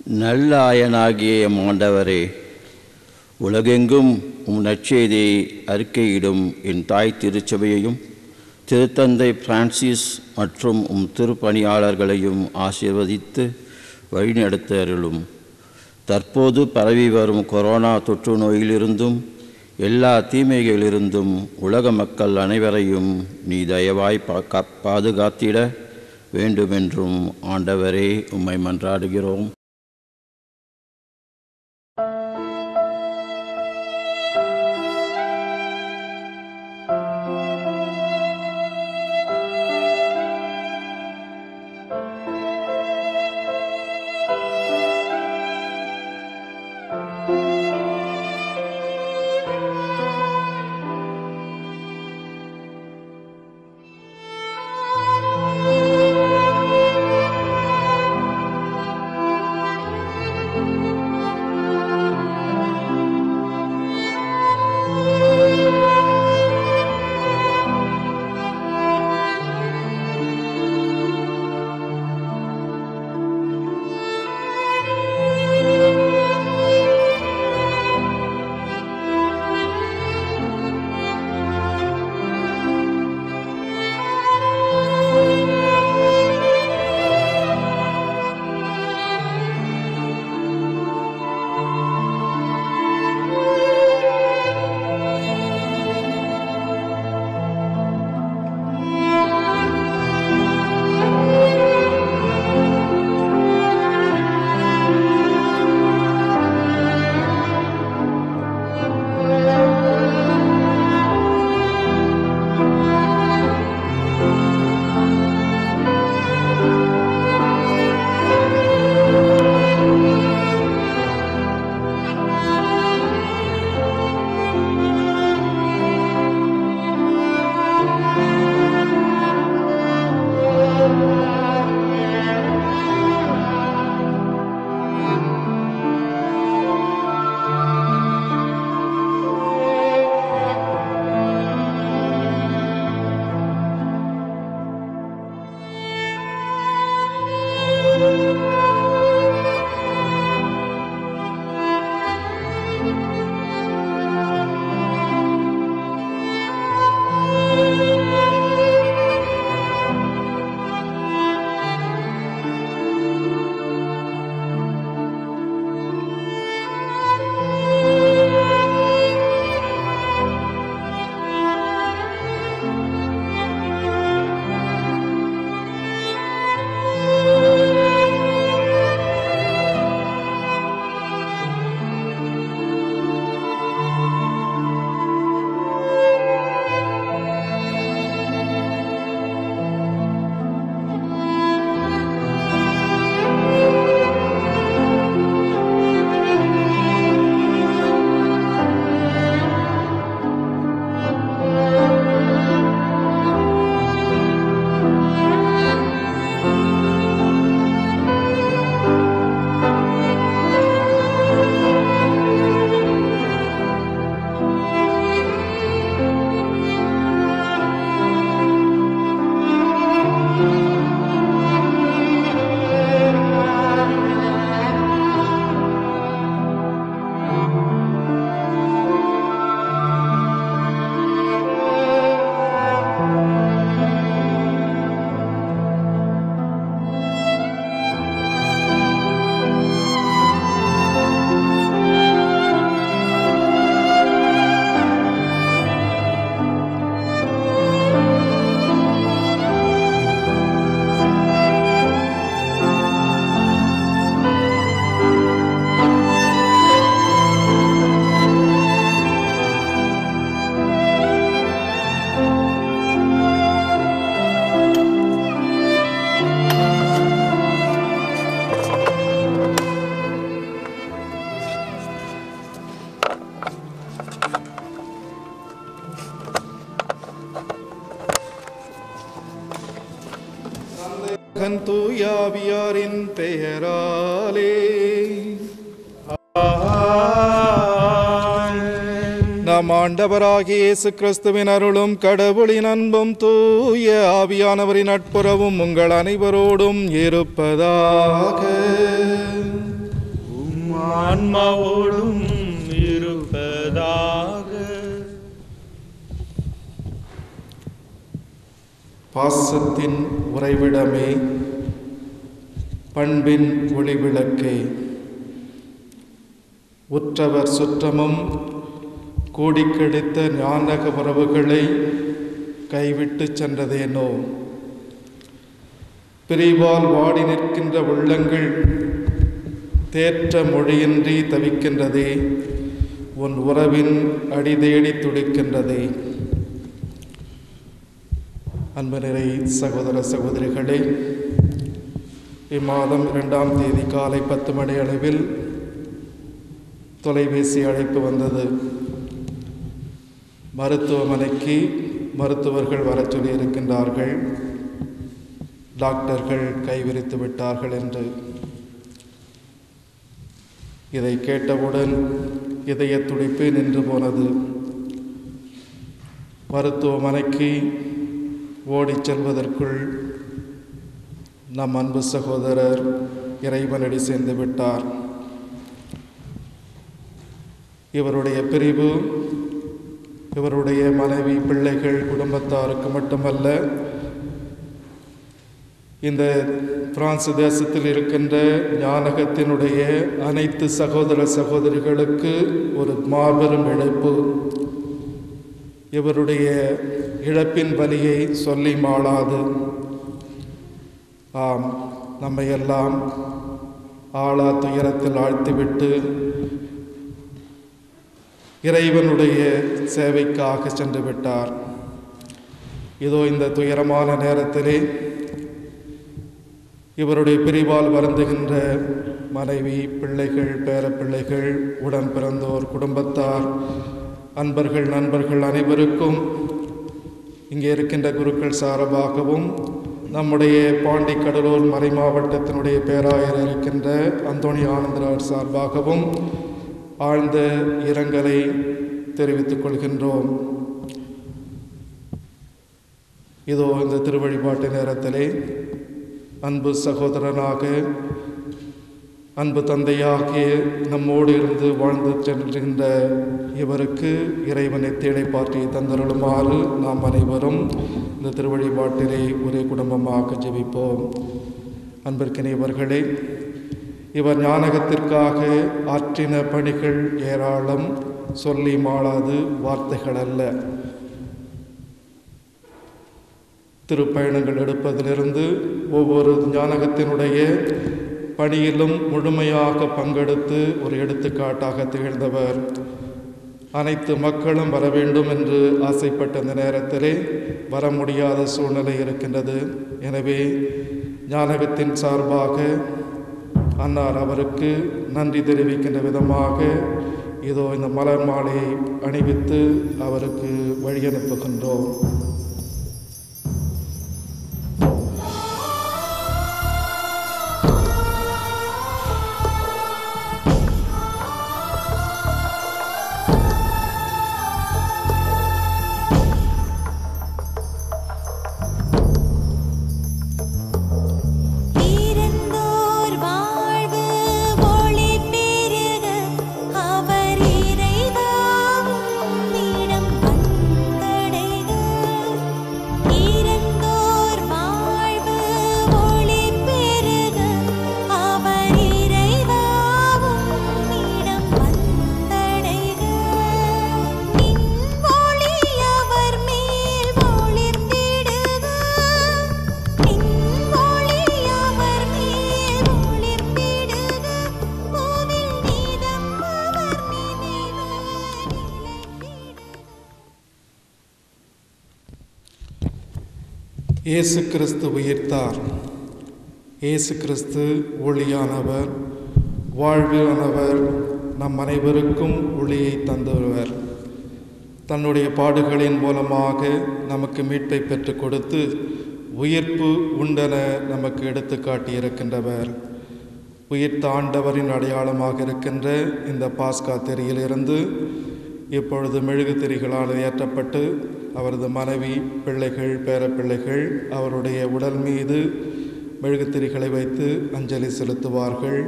நல்ல ஆயனாகிய எம் ஆண்டவரே, உலகெங்கும் உம் நற்செய்தியை அறிக்கையிடும் என் தாய் திருச்சபையையும் திருத்தந்தை பிரான்சிஸ் மற்றும் உம் திருப்பணியாளர்களையும் ஆசீர்வதித்து வழிநடத்த அருளும். தற்போது பரவி வரும் கொரோனா தொற்று நோயிலிருந்தும் எல்லா தீமைகளிலிருந்தும் உலக மக்கள் அனைவரையும் நீ தயவாய் பாதுகாத்திட வேண்டுமென்றும் ஆண்டவரே உம்மை மன்றாடுகிறோம். தூயாவியாரின் பெயராலே நம் ஆண்டவராகிய இயேசு கிறிஸ்துவின் அருளும் கடவுளின் அன்பும் தூய ஆவியானவரின் நட்புறவும் உங்கள் அனைவரோடும் இருப்பதாக. ஆன்மாவோடும் இருப்பதாக. பாசத்தின் உறைவிடமே, பண்பின் ஒளிவிளக்கே, உற்றவர் சுற்றமும் கூடிக்கெடுத்த ஞானக உறவுகளை கைவிட்டு சென்றதேனோ. பிரிவால் வாடி நிற்கின்ற உள்ளங்கள் தேற்ற மொழியின்றி தவிக்கின்றதே, உன் உறவின் அடிதேடி துடிக்கின்றதே. அன்பு நிறை சகோதர சகோதரிகளே, இம்மாதம் 2ஆம் தேதி காலை 10 மணி அளவில் தொலைபேசி அழைப்பு வந்தது. மருத்துவமனைக்கு மருத்துவர்கள் வர சொல்லியிருக்கின்றார்கள், டாக்டர்கள் கைவிரித்து விட்டார்கள் என்று. இதை கேட்டவுடன் இதய துடிப்பு நின்று போனது. மருத்துவமனைக்கு ஓடிச் செல்வதற்குள் நம் அன்பு சகோதரர் இறைவனடி சேர்ந்து விட்டார். இவருடைய பிரிவு இவருடைய மனைவி, பிள்ளைகள், குடும்பத்தாருக்கு மட்டுமல்ல, இந்த பிரான்ஸ் தேசத்தில் இருக்கின்ற ஞானகத்தினுடைய அனைத்து சகோதர சகோதரிகளுக்கு ஒரு மாபெரும் இழப்பு. இவருடைய இழப்பின் வலியை சொல்லி மாளாது. ஆம், நம்மையெல்லாம் ஆளா துயரத்தில் ஆழ்த்திவிட்டு இறைவனுடைய சேவைக்காக சென்று விட்டார். இதோ இந்த துயரமான நேரத்திலே இவருடைய பிரிவால் வருந்துகின்ற மனைவி, பிள்ளைகள், பேரப்பிள்ளைகள், உடன் பிறந்தோர், குடும்பத்தார், அன்பர்கள், நண்பர்கள் அனைவருக்கும் இங்கே இருக்கின்ற குருக்கள் சார்பாகவும், நம்முடைய பாண்டி கடலூர் மறை மாவட்டத்தினுடைய பேராயர் இருக்கின்ற அந்தோணி ஆனந்தரார் சார்பாகவும் ஆழ்ந்த இரங்கலை தெரிவித்துக் கொள்கின்றோம். இதோ இந்த திருவழிபாட்டு நேரத்திலே அன்பு சகோதரனாக, அன்பு தந்தையாகிய நம்மோடு இருந்து வாழ்ந்து செல்கின்ற இவருக்கு இறைவனை தேடை பாற்றி தந்தருளுமாறு நாம் அனைவரும் இந்த திருவழிபாட்டிலே ஒரே குடும்பமாக ஜெபிப்போம். அன்பிற்கினியவர்களே, இவர் ஞானகத்திற்காக ஆற்றின பணிகள் ஏராளம், சொல்லி மாளாது வார்த்தைகள் அல்ல. திருப்பயணங்கள் எடுப்பதிலிருந்து ஒவ்வொரு ஞானகத்தினுடைய பணியிலும் முழுமையாக பங்கெடுத்து ஒரு எடுத்துக்காட்டாக திகழ்ந்தவர். அனைத்து மக்களும் வர வேண்டும் என்று ஆசைப்பட்ட இந்த நேரத்திலே வர முடியாத சூழ்நிலை இருக்கின்றது. எனவே ஞானகத்தின் சார்பாக அன்னார் அவருக்கு நன்றி தெரிவிக்கின்ற விதமாக இதோ இந்த மலர் மாலையை அணிவித்து அவருக்கு வழியனுப்புகின்றோம். இயேசு கிறிஸ்து உயிர்த்தார். இயேசு கிறிஸ்து ஒளியானவர், வாழ்வானவர், நம் அனைவருக்கும் ஒளியை தந்தவர். தன்னுடைய பாடுகளின் மூலமாக நமக்கு மீட்பை பெற்றுக் கொடுத்து உயிர்ப்பு உண்டென நமக்கு எடுத்து காட்டியிருக்கின்றவர். உயிர்த்த ஆண்டவரின் அடையாளமாக இருக்கின்ற இந்த பாஸ்கா திரியிலிருந்து இப்பொழுது மெழுகு திரிகளால் ஏற்றப்பட்டு அவரது மனைவி, பிள்ளைகள், பேரப்பிள்ளைகள் அவருடைய உடல் மீது மெழுகுத்திரிகளை வைத்து அஞ்சலி செலுத்துவார்கள்.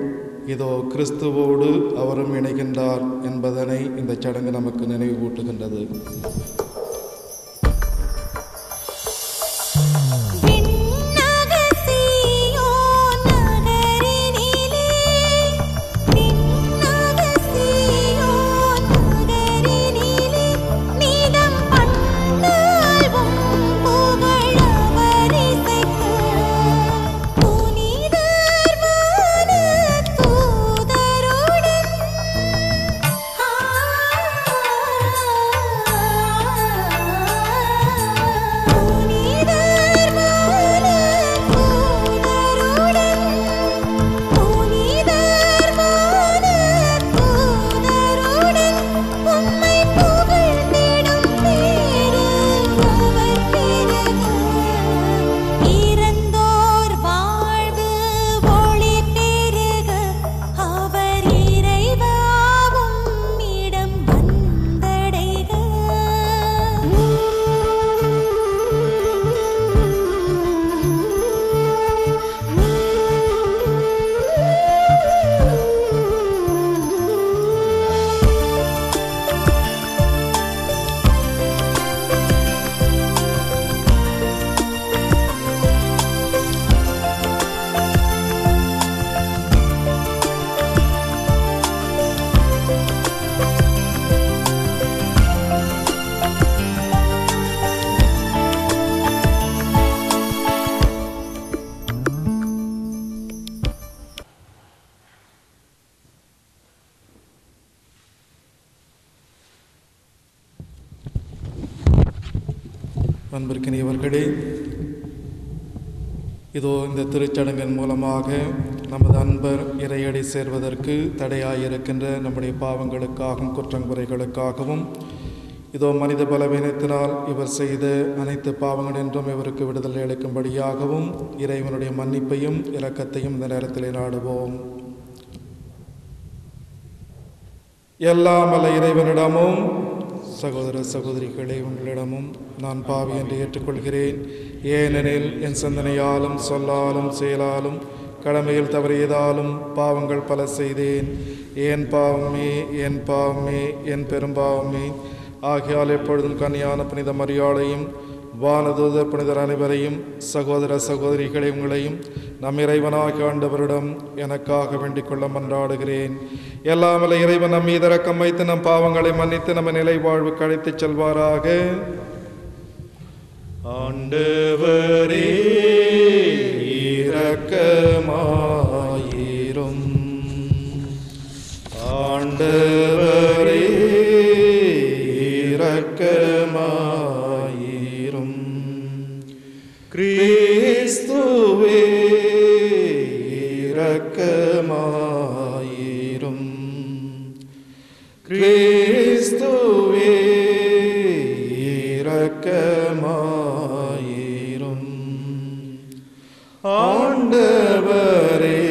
இதோ கிறிஸ்துவோடு அவரும் இணைகின்றார் என்பதனை இந்த சடங்கு நமக்கு நினைவூட்டுகின்றது. அன்பிற்கினியவர்களே, இதோ இந்த திருச்சடங்கின் மூலமாக நமது அன்பர் இறையடி சேர்வதற்கு தடையாயிருக்கின்ற நம்முடைய பாவங்களுக்காகவும் குற்றங்குறைகளுக்காகவும் இதோ மனித பலவீனத்தினால் இவர் செய்த அனைத்து பாவங்கள் என்றும் இவருக்கு விடுதலை அளிக்கும்படியாகவும் இறைவனுடைய மன்னிப்பையும் இரக்கத்தையும் இந்த நேரத்திலே நாடுவோம். எல்லாம் வல்ல இறைவனிடமும் சகோதர சகோதரிகளே, உங்களிடமும் நான் பாவி என்று ஏற்றுக்கொள்கிறேன். ஏனெனில் என் சிந்தனையாலும் சொல்லாலும் செயலாலும் கடமையில் தவறியதாலும் பாவங்கள் பல செய்தேன். என் பாவமே என் பாவமே என் பெரும்பாவமே. ஆகையால் எப்பொழுதும் கன்னியான புனித மரியாளையும் வானதூதர் புனிதர் அனைவரையும் சகோதர சகோதரிகளை உங்களையும் நம் இறைவனாகிய ஆண்டவரிடம் எனக்காக வேண்டிக் கொள்ள மன்றாடுகிறேன். எல்லாமல்ல இறைவன் நம் மீது இரக்கம் வைத்து நம் பாவங்களை மன்னித்து நம்ம நிலை வாழ்வுக்கு அழைத்துச் செல்வாராக. ஆண்டவரே இரக்கமாயிரும். ஆண்டவரே இரக்கமாயிரும். கிறிஸ்துவே இரக்கமாயிரும். கிறிஸ்துவே இரக்கமாயிரும். ஆண்டவரே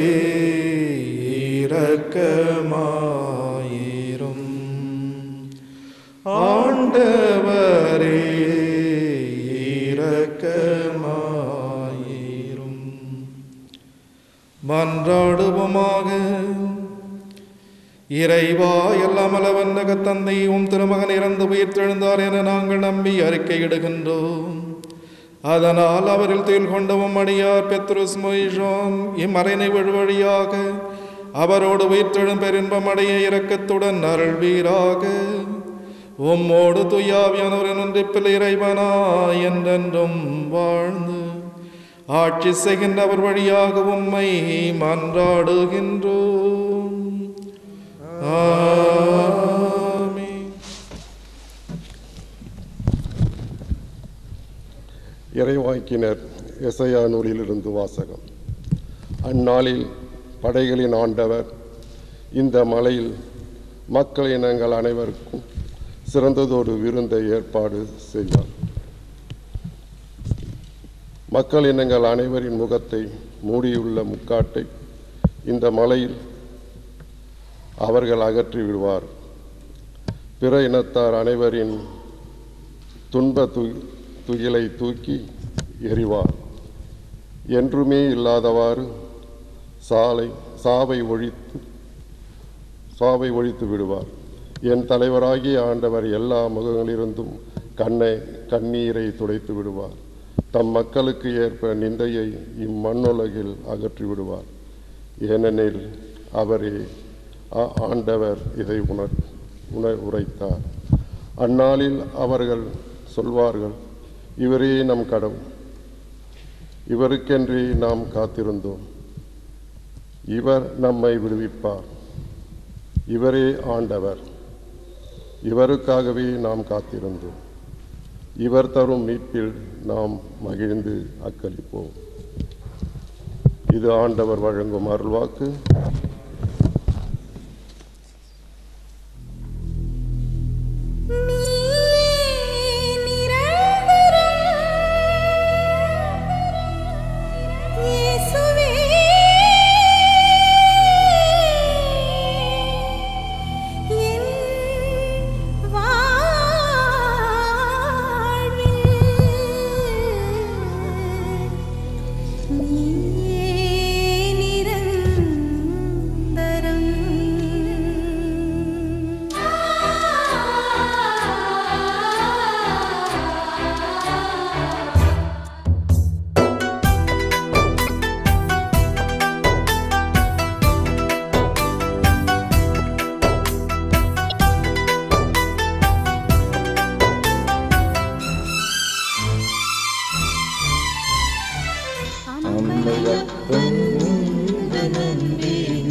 இரக்கமாயிரும். ஆண்டவரே இரக்கமாயிரும். மன்றாடுவோமாக. இறைவா, எல்லாம் வல்லவன் தந்தை உம் திருமகன் இறந்து உயிர்த்தெழுந்தார் என நாங்கள் நம்பி அறிக்கையிடுகின்றோம். அதனால் அவரில் துயில் கொண்ட அடியார் பெத்ருஸ் மொய்ஷோன் இம்மறைனை வழியாக அவரோடு உயிர்த்தெழும் பெருன்பம் அடைய இரக்கத்துடன் அருள்வீராக. உம்மோடு துயாவியானவரின் ஒன்றிப்பில் இறைவனாய் என்றென்றும் வாழ்ந்து ஆட்சி செய்கின்றவர் வழியாக உம்மை மன்றாடுகின்றோம். ஆமென். இறைவாக்கினர் எசையா நூலிலிருந்து வாசகம். அந்நாளில் படைகளின் ஆண்டவர் இந்த மலையில் மக்கள் இனங்கள் அனைவருக்கும் சிறந்ததொரு விருந்தை ஏற்பாடு செய்தார். மக்கள் இனங்கள் அனைவரின் முகத்தை மூடியுள்ள முக்காட்டை இந்த மலையில் அவர்கள் அகற்றி விடுவார். பிற இனத்தார் அனைவரின் துன்ப துகிலை தூக்கி எறிவார். என்றுமே இல்லாதவாறு சாலை சாவை ஒழித்து விடுவார். என் தலைவராகிய ஆண்டவர் எல்லா முகங்களிலிருந்தும் கண்ணீரை துடைத்து விடுவார். தம் மக்களுக்கு ஏற்ப நிந்தையை இம்மண்ணுலகில் அகற்றி விடுவார். ஏனெனில் அவரே ஆண்டவர் இதை உரைத்தார். அந்நாளில் அவர்கள் சொல்வார்கள், இவரே நம் கடவுள், இவருக்கென்றே நாம் காத்திருந்தோம், இவர் நம்மை விடுவிப்பார், இவரே ஆண்டவர், இவருக்காகவே நாம் காத்திருந்தோம், இவர் தரும் மீட்பில் நாம் மகிழ்ந்து அக்களிப்போம். இது ஆண்டவர் வழங்கும் அருள்வாக்கு.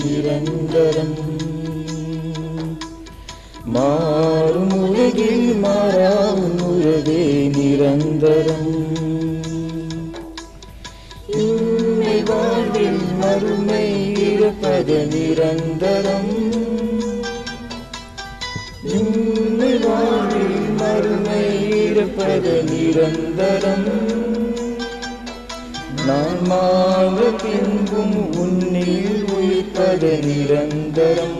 நிரந்தரம் மாறும் உலகில் மாறாவும் உறவே நிரந்தரம். இன்மை வாழ்வில் மறுமை இருப்பது நிரந்தரம். இன்மை வாழ்வில் மறுமை இருப்பது நிரந்தரம். நான் மாற பின்பும் உன்னில் உயிர்ப்பது நிரந்தரம்.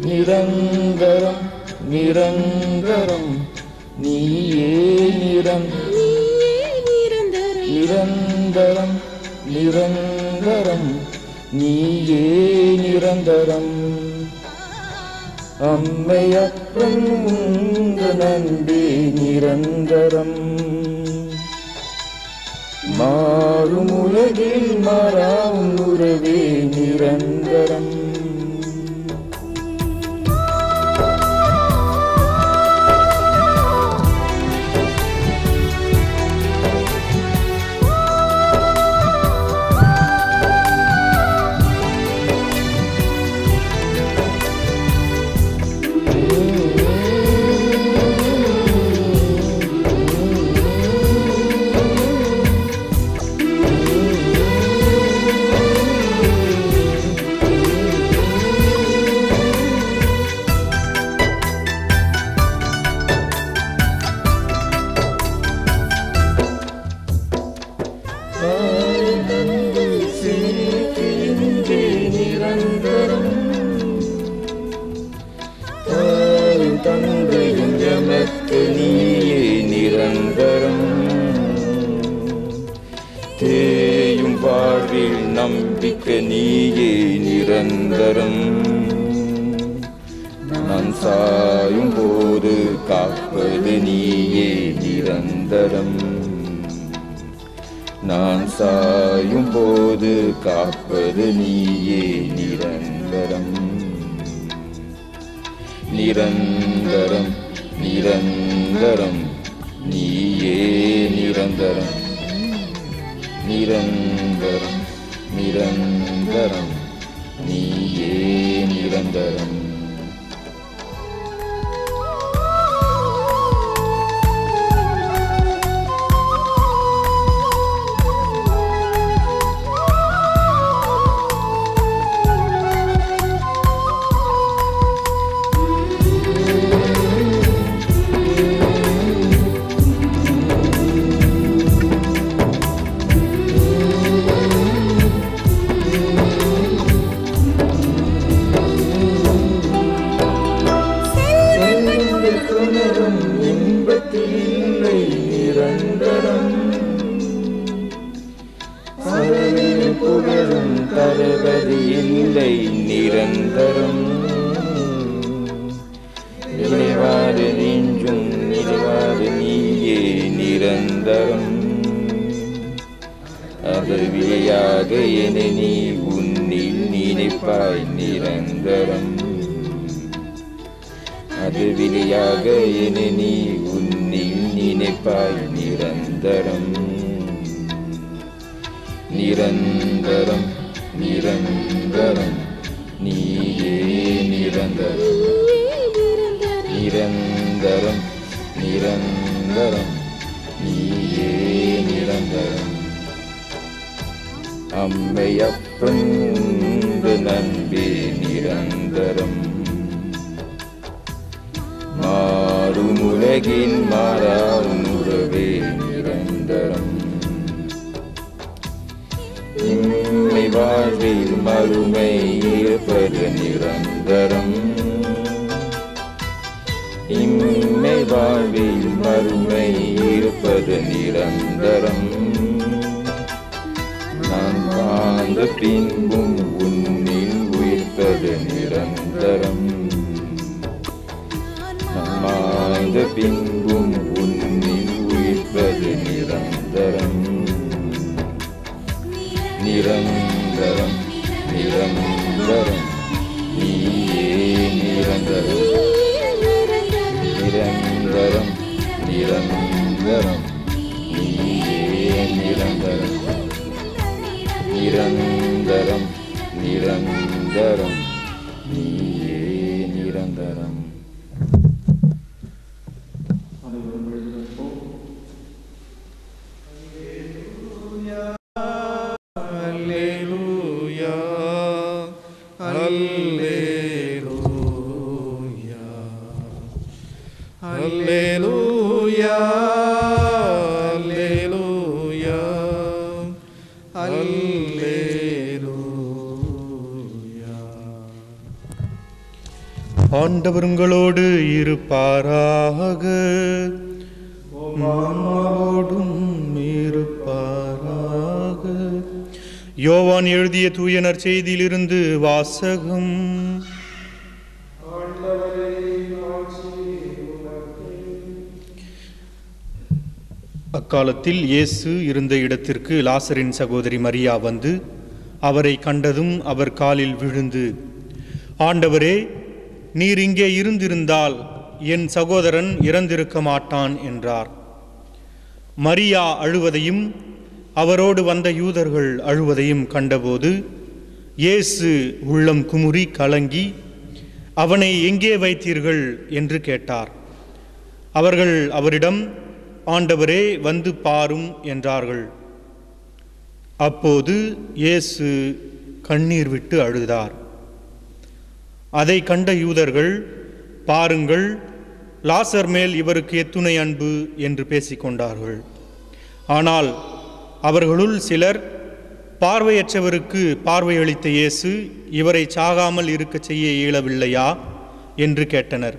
நிரந்தரம் நிரந்தரம் நீயே நிரந்தரம் நிரந்தரம் நீயே நிரந்தரம். அம்மையப்பன் உங்க நன்றி நிரந்தரம். மாறும் உலகில் மாறாவும் உறவே நிரந்தரம். தந்தையும் எமக்கு நீயே நிரந்தரம். தேயும் வாழ்வில் நம்பிக்கை நீயே நிரந்தரம். நான் சாயும் போது காப்பது நீயே நிரந்தரம். நான் சாயும் போது காப்பது நீயே நிரந்தரம். நிரந்தரம் நிரந்தரம் நீயே நிரந்தரம். நிரந்தரம் நிரந்தரம் நீயே நிரந்தரம். இன்பத்தில்லை நிரந்தரம். புகழும் வருவது இல்லை நிரந்தரம். நிறைவாறு நெஞ்சும் நிறைவாறு நீயே நிரந்தரம். அது விளையாக என நீ உன்னில் நினைப்பாய் நிரந்தரம். அது விளையாக என நீ உன்னில் நினைப்பாய் நிரந்தரம். நிரந்தரம் நிரந்தரம் நீயே நிரந்தரம். நிரந்தரம் நிரந்தரம் நீயே நிரந்தரம். அம்மையப்பந்து நன்பே நிரந்தரம். மாறும் உலகின் மாறா உறவே நிரந்தரம். இம்மை வாழ்வில் மறுமை இருப்பது நிரந்தரம். இம்மை வாழ்வில் மறுமை இருப்பது நிரந்தரம். நான் வாழ்ந்த பின்பும் உன்னில் உயிர்ப்பது நிரந்தரம். நான் வாழ்ந்த பின்பும் உன்னில் உயிர்ப்பது நிரந்தரம். நிரந்தரம் நிரந்தரம் நீயே நிரந்தரம். நிரந்தரம் நிரந்தரம் நீயே நிரந்தரம். நிரந்தரம் நிரந்தரம் நீயே நிரந்தரம். அல்லேலூயா அல்லேலூயா அல்லேலூயா அல்லேலூயா அல்லேலூயா. ஆண்டவர் உங்களோடு இருப்பாராக, உம்மோடும் இருப்பாராக. யோவான் எழுதிய தூய நற்செய்தியிலிருந்து வாசகம். அக்காலத்தில் இயேசு இருந்த இடத்திற்கு லாசரின் சகோதரி மரியா வந்து அவரை கண்டதும் அவர் காலில் விழுந்து, ஆண்டவரே, நீர் இங்கே இருந்திருந்தால் என் சகோதரன் இறந்திருக்க மாட்டான் என்றார். மரியா அழுவதையும் அவரோடு வந்த யூதர்கள் அழுவதையும் கண்டபோது இயேசு உள்ளம் குமுறி கலங்கி, அவனை எங்கே வைத்தீர்கள் என்று கேட்டார். அவர்கள் அவரிடம், ஆண்டவரே, வந்து பாரும் என்றார்கள். அப்போது இயேசு கண்ணீர் விட்டு அழுதார். அதை கண்ட யூதர்கள், பாருங்கள், லாசர் மேல் இவருக்கு எத்துணை அன்பு என்று பேசிக்கொண்டார்கள். ஆனால் அவர்களுள் சிலர், பார்வையற்றவருக்கு பார்வையளித்த இயேசு இவரை சாகாமல் இருக்கச் செய்ய இயலவில்லையா என்று கேட்டனர்.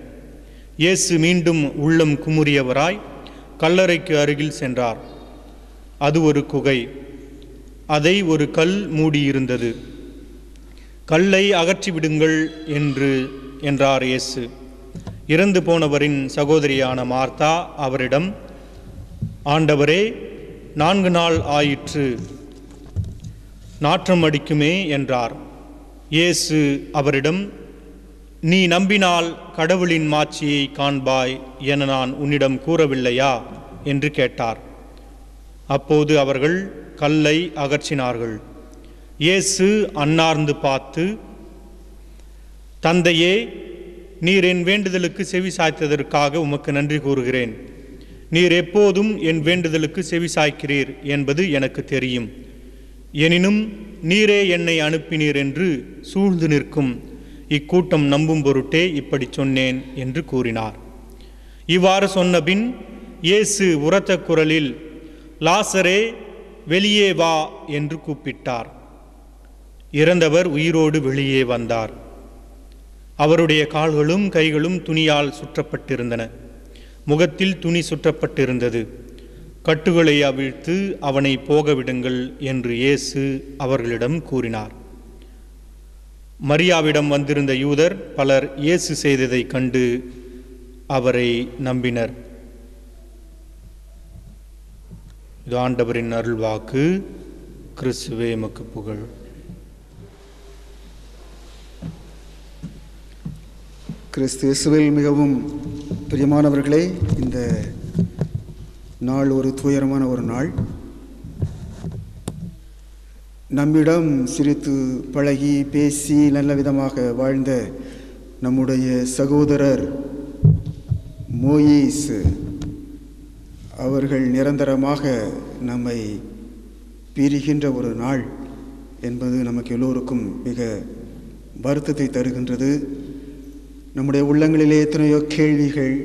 இயேசு மீண்டும் உள்ளம் குமுறியவராய் கல்லறைக்கு அருகில் சென்றார். அது ஒரு குகை. அதை ஒரு கல் மூடியிருந்தது. கல்லை அகற்றிவிடுங்கள் என்றார் இயேசு. இறந்து போனவரின் சகோதரியான மார்த்தா அவரிடம், ஆண்டவரே, 4 நாள் ஆயிற்று, நாற்றம் அடிக்குமே என்றார். இயேசு அவரிடம், நீ நம்பினால் கடவுளின் மாட்சியை காண்பாய் என நான் உன்னிடம் கூறவில்லையா என்று கேட்டார். அப்போது அவர்கள் கல்லை அகற்றினார்கள். இயேசு அன்னார்ந்து பார்த்து, தந்தையே, நீர் என் வேண்டுதலுக்கு செவி சாய்த்ததற்காக உமக்கு நன்றி கூறுகிறேன். நீர் எப்போதும் என் வேண்டுதலுக்கு செவி சாய்க்கிறீர் என்பது எனக்கு தெரியும். எனினும் நீரே என்னை அனுப்பினீர் என்று சூழ்ந்து நிற்கும் இக்கூட்டம் நம்பும் பொருட்டே இப்படி சொன்னேன் என்று கூறினார். இவ்வாறு சொன்னபின் இயேசு உரத்த குரலில், லாசரே, வெளியே வா என்று கூப்பிட்டார். இறந்தவர் உயிரோடு வெளியே வந்தார். அவருடைய கால்களும் கைகளும் துணியால் சுற்றப்பட்டிருந்தன. முகத்தில் துணி சுற்றப்பட்டிருந்தது. கட்டுகளை அவிழ்த்து அவனை போக விடுங்கள் என்று இயேசு அவர்களிடம் கூறினார். மரியாவிடம் வந்திருந்த யூதர் பலர் இயேசு செய்ததைக் கண்டு அவரை நம்பினர். இது ஆண்டவரின் அருள்வாக்கு. கிறிஸ்துவே உமக்கு புகழ். கிறிஸ்து இயேசுவில் மிகவும் பிரியமானவர்களே, இந்த நாள் ஒரு துயரமான ஒரு நாள். நம்மிடம் சிரித்து பழகி பேசி நல்ல விதமாக வாழ்ந்த நம்முடைய சகோதரர் மோயிஸ் அவர்கள் நிரந்தரமாக நம்மை பிரிகின்ற ஒரு நாள் என்பது நமக்கு எல்லோருக்கும் மிக வருத்தத்தை தருகின்றது. நம்முடைய உள்ளங்களிலே எத்தனையோ கேள்விகள்,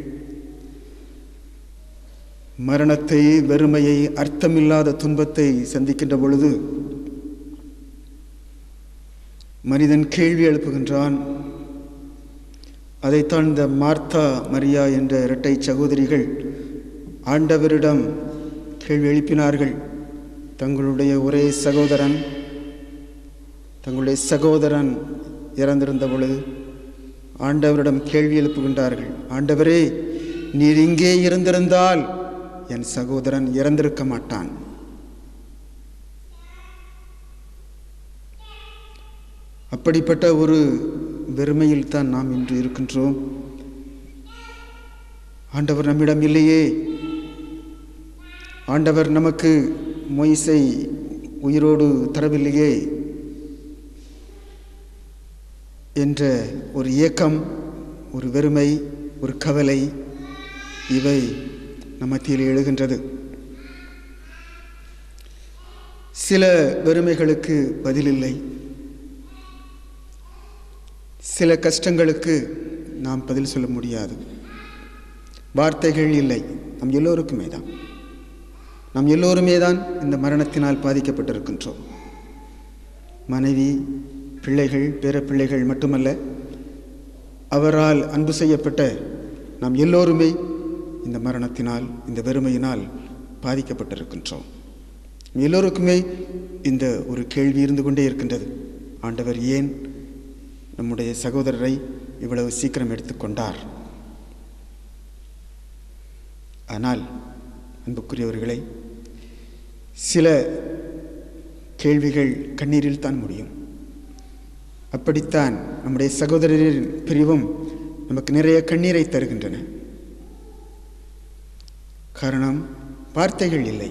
மரணத்தை, வெறுமையை, அர்த்தமில்லாத துன்பத்தை சந்திக்கின்ற பொழுது மனிதன் கேள்வி எழுப்புகின்றான். அதைத்தான் இந்த மார்த்தா மரியா என்ற இரட்டை சகோதரிகள் ஆண்டவரிடம் கேள்வி எழுப்பினார்கள். தங்களுடைய ஒரே சகோதரன் இறந்திருந்த பொழுது ஆண்டவரிடம் கேள்வி எழுப்புகின்றார்கள். ஆண்டவரே, நீர் இங்கே இருந்திருந்தால் என் சகோதரன் இறந்திருக்க மாட்டான். அப்படிப்பட்ட ஒரு வெறுமையில் தான் நாம் இன்று இருக்கின்றோம். ஆண்டவர் நம்மிடம் இல்லையே, ஆண்டவர் நமக்கு மோயிசை உயிரோடு தரவில்லையே என்ற ஒரு ஏக்கம், ஒரு வெறுமை, ஒரு கவலை, இவை நம் மத்தியில் எழுகின்றது. சில வெறுமைகளுக்கு பதிலில்லை, சில கஷ்டங்களுக்கு நாம் பதில் சொல்ல முடியாது. வார்த்தைகள் இல்லை. நம் எல்லோருமே தான் இந்த மரணத்தினால் பாதிக்கப்பட்டிருக்கின்றோம். மனைவி, பிள்ளைகள், பேரப்பிள்ளைகள் மட்டுமல்ல, அவரால் அன்பு செய்யப்பட்ட நாம் எல்லோருமே இந்த மரணத்தினால், இந்த வெறுமையினால் பாதிக்கப்பட்டிருக்கின்றோம். எல்லோருக்குமே இந்த ஒரு கேள்வி இருந்து கொண்டே இருக்கின்றது. ஆண்டவர் ஏன் நம்முடைய சகோதரரை இவ்வளவு சீக்கிரம் எடுத்துக்கொண்டார்? ஆனால் அன்புக்குரியவர்களை, சில கேள்விகள் கண்ணீரில் தான் முடியும். அப்படித்தான் நம்முடைய சகோதரரின் பிரிவும் நமக்கு நிறைய கண்ணீரை தருகின்றன. காரணம், வார்த்தைகள் இல்லை.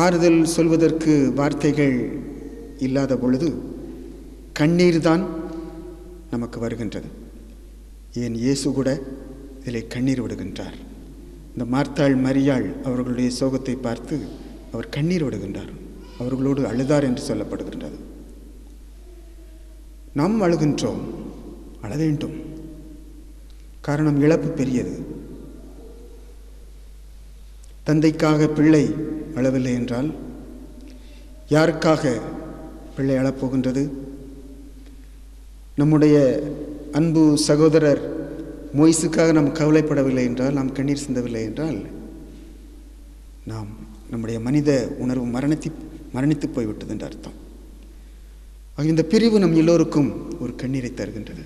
ஆறுதல் சொல்வதற்கு வார்த்தைகள் இல்லாத பொழுது கண்ணீர் தான் நமக்கு வருகின்றது. ஏன் இயேசு கூட இதில் கண்ணீர் விடுகின்றார். இந்த மார்த்தாள், மரியாள் அவர்களுடைய சோகத்தை பார்த்து அவர் கண்ணீர் விடுகின்றார். அவர்களோடு அழுதார் என்று சொல்லப்படுகின்றது. நாம் அழுகின்றோம், அழ வேண்டும். காரணம், இழப்பு பெரியது. தந்தைக்காக பிள்ளை அழவில்லை என்றால் யாருக்காக பிள்ளை அழப்போகின்றது? நம்முடைய அன்பு சகோதரர் மோயிசுக்காக நாம் கவலைப்படவில்லை என்றால், நாம் கண்ணீர் சிந்தவில்லை என்றால், நாம் நம்முடைய மனித உணர்வு மரணித்து போய்விட்டது என்று அர்த்தம். இந்த பிரிவு நம் எல்லோருக்கும் ஒரு கண்ணீரை தருகின்றது.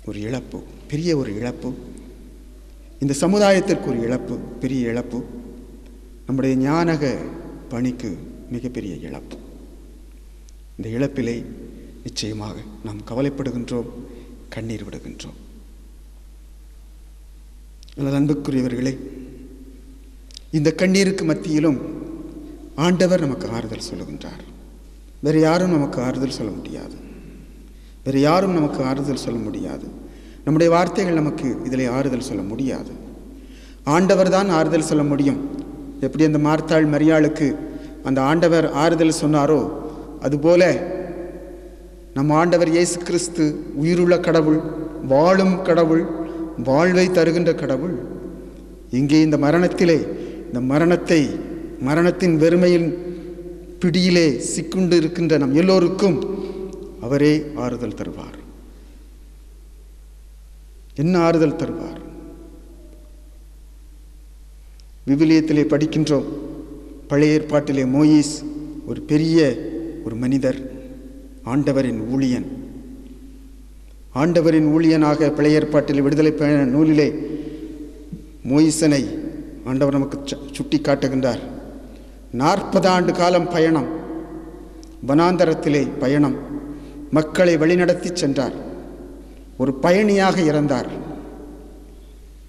ஒரு இழப்பு, பெரிய ஒரு இழப்பு. இந்த சமுதாயத்திற்கு ஒரு இழப்பு, பெரிய இழப்பு. நம்முடைய ஞானக பணிக்கு மிகப்பெரிய இழப்பு. இந்த இழப்பிலே நிச்சயமாக நாம் கவலைப்படுகின்றோம், கண்ணீர் விடுகின்றோம். அன்புக்குரியவர்களே, இந்த கண்ணீருக்கு மத்தியிலும் ஆண்டவர் நமக்கு ஆறுதல் சொல்லுகின்றார். வேறு யாரும் நமக்கு ஆறுதல் சொல்ல முடியாது. நம்முடைய வார்த்தைகள் நமக்கு இதிலே ஆறுதல் சொல்ல முடியாது. ஆண்டவர் தான் ஆறுதல் சொல்ல முடியும். எப்படி அந்த மார்த்தாள் மரியாளுக்கு அந்த ஆண்டவர் ஆறுதல் சொன்னாரோ, அதுபோல நம் ஆண்டவர் இயேசு கிறிஸ்து உயிருள்ள கடவுள், வாழும் கடவுள், வாழ்வை தருகின்ற கடவுள். இங்கே இந்த மரணத்திலே, இந்த மரணத்தின் வெறுமையின் பிடியிலே சிக்குண்டு இருக்கின்ற நம் எல்லோருக்கும் அவரே ஆறுதல் தருவார். என்ன ஆறுதல் தருவார்? விவிலியத்திலே படிக்கின்றோம். பழைய ஏற்பாட்டிலே மோயிஸ் ஒரு பெரிய ஒரு மனிதர். ஆண்டவரின் ஊழியன். ஆண்டவரின் ஊழியனாக பழைய ஏற்பாட்டில் விடுதலை பயண நூலிலே மோயிசனை ஆண்டவர் நமக்கு சுட்டி காட்டுகின்றார். 40 ஆண்டு காலம் பயணம், வனாந்தரத்திலே பயணம், மக்களை வழிநடத்தி சென்றார். ஒரு பயணியாக இறந்தார்.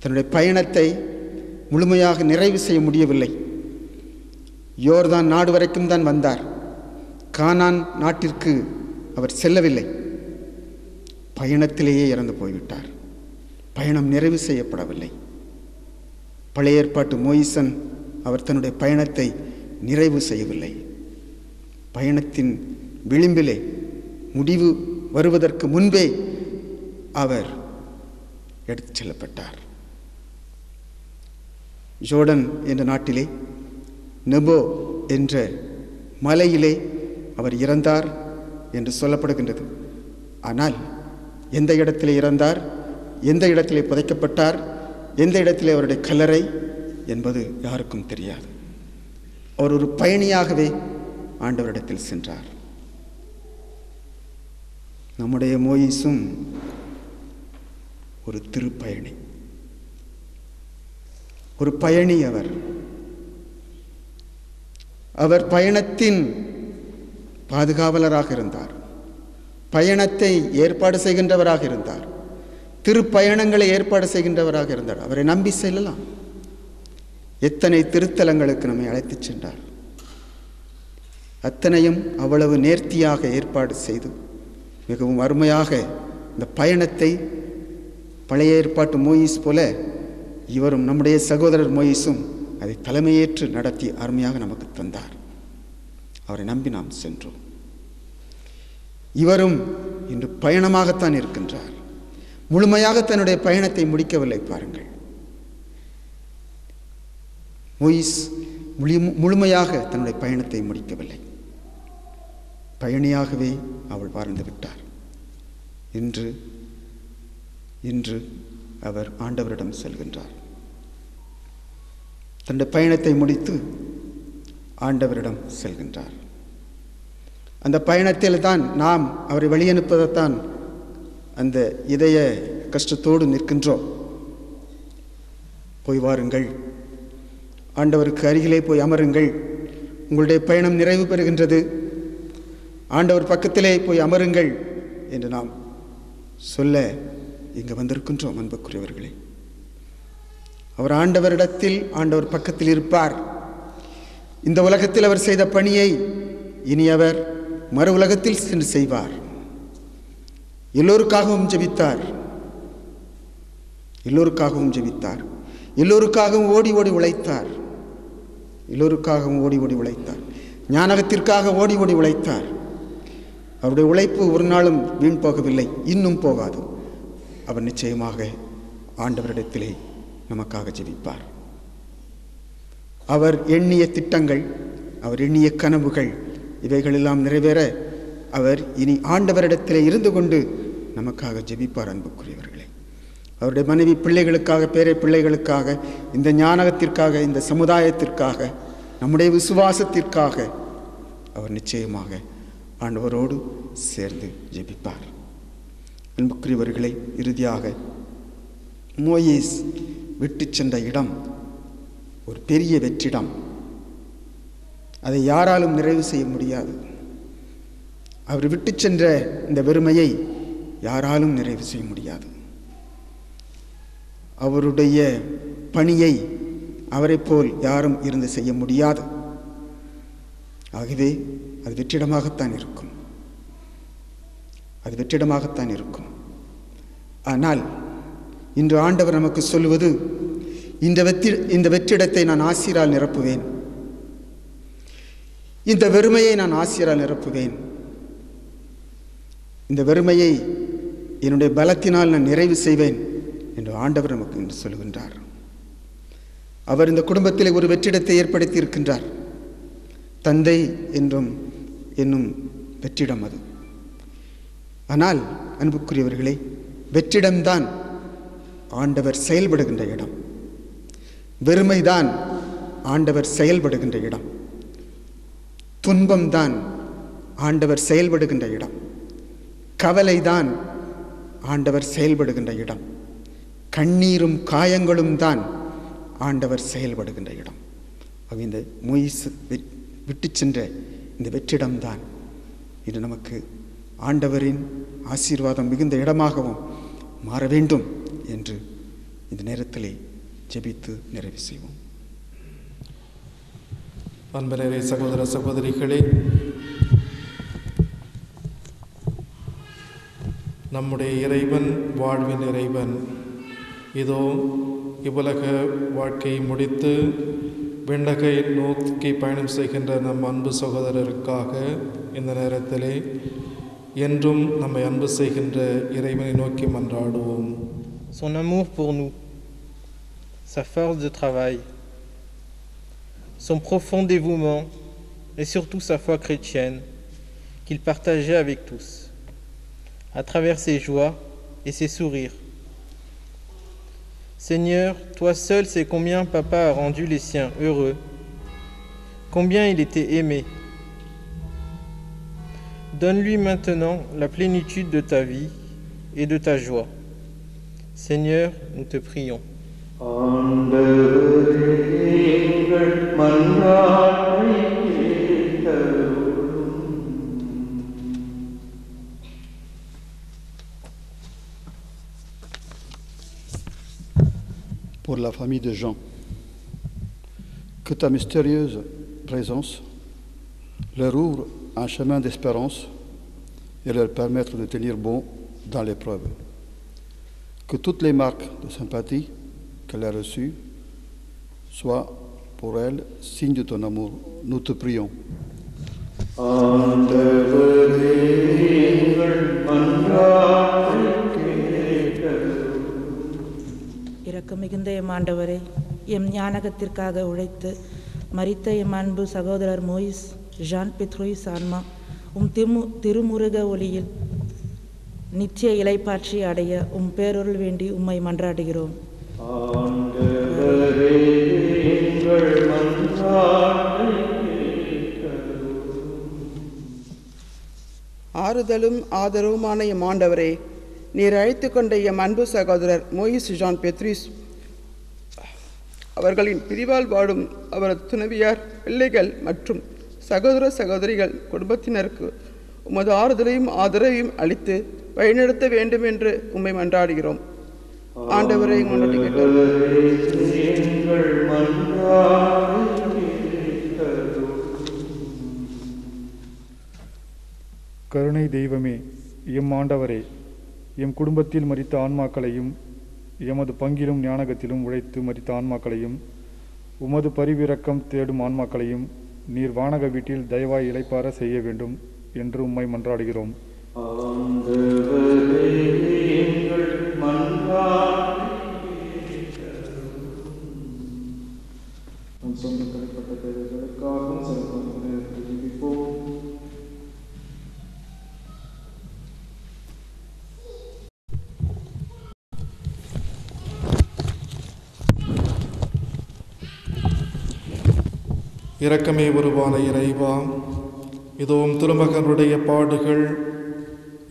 தன்னுடைய பயணத்தை முழுமையாக நிறைவு செய்ய முடியவில்லை. யோர்தான் நாடு வரைக்கும் தான் வந்தார். கானான் நாட்டிற்கு அவர் செல்லவில்லை. பயணத்திலேயே இறந்து போய்விட்டார். பயணம் நிறைவு செய்யப்படவில்லை. பழைய ஏற்பாட்டு மோயிசன் அவர் தன்னுடைய பயணத்தை நிறைவு செய்யவில்லை. பயணத்தின் விளிம்பிலே முடிவு வருவதற்கு முன்பே அவர் எடுத்துச் செல்லப்பட்டார். ஜோர்டன் என்ற நாட்டிலே நெபோ என்ற மலையிலே அவர் இறந்தார் என்று சொல்லப்படுகின்றது. ஆனால் எந்த இடத்திலே இறந்தார், எந்த இடத்திலே புதைக்கப்பட்டார், எந்த இடத்திலே அவருடைய கல்லறை என்பது யாருக்கும் தெரியாது. அவர் ஒரு பயணியாகவே ஆண்டவரிடத்தில் சென்றார். நம்முடைய மோயிசும் ஒரு திருப்பயணி, ஒரு பயணி. அவர் பயணத்தின் பாதுகாவலராக இருந்தார். பயணத்தை ஏற்பாடு செய்கின்றவராக இருந்தார். திருப்பயணங்களை ஏற்பாடு செய்கின்றவராக இருந்தார். அவரை நம்பி செல்லலாம். எத்தனை திருத்தலங்களுக்கு நம்மை அழைத்துச் சென்றார். அத்தனையும் அவ்வளவு நேர்த்தியாக ஏற்பாடு செய்து மிகவும் அருமையாக இந்த பயணத்தை பழைய ஏற்பாட்டு மோயிஸ் போல இவரும் நம்முடைய சகோதரர் மோயிசும் அதை தலைமையேற்று நடத்தி அருமையாக நமக்கு தந்தார். அவரை நம்பி நாம் சென்றோம். இவரும் இன்று பயணமாகத்தான் இருக்கின்றார். முழுமையாக தன்னுடைய பயணத்தை முடிக்கவில்லை. பாருங்கள், மோயிஸ் முழுமையாக தன்னுடைய பயணத்தை முடிக்கவில்லை. பயணியாகவே அவள் வாழ்ந்து விட்டார். இன்று அவர் ஆண்டவரிடம் செல்கின்றார். தன்னுடைய பயணத்தை முடித்து ஆண்டவரிடம் செல்கின்றார். அந்த பயணத்தில் தான் நாம் அவரை வழியனுப்பதைத்தான் அந்த இதய கஷ்டத்தோடு நிற்கின்றோம். போய் வாருங்கள், ஆண்டவருக்கு அருகிலே போய் அமருங்கள், உங்களுடைய பயணம் நிறைவு பெறுகின்றது, ஆண்டவர் பக்கத்திலே போய் அமருங்கள் என்று நாம் சொல்ல இங்கு வந்திருக்கின்றோம். அன்புக்குரியவர்களே, அவர் ஆண்டவரிடத்தில், ஆண்டவர் பக்கத்தில் இருப்பார். இந்த உலகத்தில் அவர் செய்த பணியை இனி அவர் மறு உலகத்தில் சென்று செய்வார். எல்லோருக்காகவும் ஜெபித்தார். எல்லோருக்காகவும் ஓடி ஓடி உழைத்தார். ஞானகத்திற்காக ஓடி ஓடி உழைத்தார். அவருடைய உழைப்பு ஒரு நாளும் வீண் போகவில்லை, இன்னும் போகாது. அவர் நிச்சயமாக ஆண்டவரிடத்திலே நமக்காக ஜெபிப்பார். அவர் எண்ணிய திட்டங்கள், அவர் எண்ணிய கனவுகள், இவைகளெல்லாம் நிறைவேற அவர் இனி ஆண்டவரிடத்திலே இருந்து கொண்டு நமக்காக ஜெபிப்பார். அன்புக்குரியவர்களே, அவருடைய மனைவி பிள்ளைகளுக்காக, பேரை பிள்ளைகளுக்காக, இந்த ஞானகத்திற்காக, இந்த சமுதாயத்திற்காக, நம்முடைய விசுவாசத்திற்காக அவர் நிச்சயமாக ஆண்டவரோடு சேர்ந்து ஜெபிப்பார். அன்புக்குரியவர்களே, இறுதியாக மோயிஸ் விட்டு சென்ற இடம் ஒரு பெரிய வெற்றிடம். அதை யாராலும் நிறைவு செய்ய முடியாது. அவர் விட்டு சென்ற இந்த வெறுமையை யாராலும் நிறைவு செய்ய முடியாது. அவருடைய பணியை அவரை போல் யாரும் இருந்து செய்ய முடியாது. ஆகவே அது வெற்றிடமாகத்தான் இருக்கும். ஆனால் இன்று ஆண்டவர் நமக்கு சொல்வது, இந்த வெற்றிடத்தை நான் ஆசிரால் நிரப்புவேன், இந்த வெறுமையை நான் ஆசிரால் நிரப்புவேன், இந்த வெறுமையை என்னுடைய பலத்தினால் நான் நிறைவு செய்வேன் என்று ஆண்டவர் நமக்கு இன்று சொல்கின்றார். அவர் இந்த குடும்பத்திலே ஒரு வெற்றிடத்தை ஏற்படுத்தி இருக்கின்றார். தந்தை என்னும் வெற்றிடம் அது. ஆனால் அன்புக்குரியவர்களே, வெற்றிடம்தான் ஆண்டவர் செயல்படுகின்ற இடம். வெறுமைதான் ஆண்டவர் செயல்படுகின்ற இடம். துன்பம்தான் ஆண்டவர் செயல்படுகின்ற இடம். கவலைதான் ஆண்டவர் செயல்படுகின்ற இடம். கண்ணீரும் காயங்களும் தான் ஆண்டவர் செயல்படுகின்ற இடம். இந்த மோயிஸ் விட்டு சென்ற இந்த வெற்றிடம்தான் இது நமக்கு ஆண்டவரின் ஆசீர்வாதம் மிகுந்த இடமாகவும் மாற வேண்டும் என்று இந்த நேரத்திலே ஜெபித்து நிறைவு செய்வோம். அன்பரே சகோதர சகோதரிகளே, நம்முடைய இறைவன் வாழ்வின் இறைவன். இதோ இவ்வுலக வாழ்க்கையை முடித்து விண்ணகை நோக்கி பயணம் செய்கின்ற நம் அன்பு சகோதரருக்காக இந்த நேரத்திலே என்றும் நம்மை அன்பு செய்கின்ற இறைவனை நோக்கி மன்றாடுவோம். Son amour pour nous, sa force de travail, son profond dévouement et surtout sa foi chrétienne qu'il partageait avec tous, à travers ses joies et ses sourires. Seigneur, toi seul sais combien Papa a rendu les siens heureux, combien il était aimé. Donne-lui maintenant la plénitude de ta vie et de ta joie. Seigneur, nous te prions. Pour la famille de Jean, que ta mystérieuse présence leur ouvre un chemin d'espérance et leur permettre de tenir bon dans l'épreuve. Que toutes les marques de sympathie qu'elle a reçues soient pour elle signe de ton amour. Nous te prions. இரக்கமிகுந்த எம் ஆண்டவரே, எம் ஞானகத்திற்காக உழைத்து மரித்த M அன்பு சகோதரர் Moise John பெத்ரோயிஸ் ஆன்மா திருமுருக ஒளியில் நிச்சய இலைப்பாற்றி அடைய பேரொருள் வேண்டி உம்மை மன்றாடுகிறோம். ஆறுதலும் ஆதரவுமான எம் ஆண்டவரே, நீர் அழைத்து கொண்ட எம் அன்பு சகோதரர் மோயிஸ் ஜான் பெத்ரிஸ் அவர்களின் பிரிவால் வாடும் அவரது துணைவியார், பிள்ளைகள் மற்றும் சகோதர சகோதரிகள் குடும்பத்தினருக்கு உமது ஆறுதலையும் ஆதரவையும் அளித்து வழிநடத்த வேண்டும் என்று உம்மை மன்றாடுகிறோம். ஆண்டவரை கருணை தெய்வமே, எம் ஆண்டவரே, எம் குடும்பத்தில் மரித்த ஆன்மாக்களையும் எமது பங்கிலும் ஞானகத்திலும் உழைத்து மரித்த ஆன்மாக்களையும் உமது பரிவிரக்கம் தேடும் ஆன்மாக்களையும் நீர் வானக வீட்டில் தயவாய் இளைப்பார செய்ய வேண்டும் என்று உம்மை மன்றாடுகிறோம். இரக்கமே உருவான இறைவா, இதுவும் திருமகனுடைய பாடுகள்,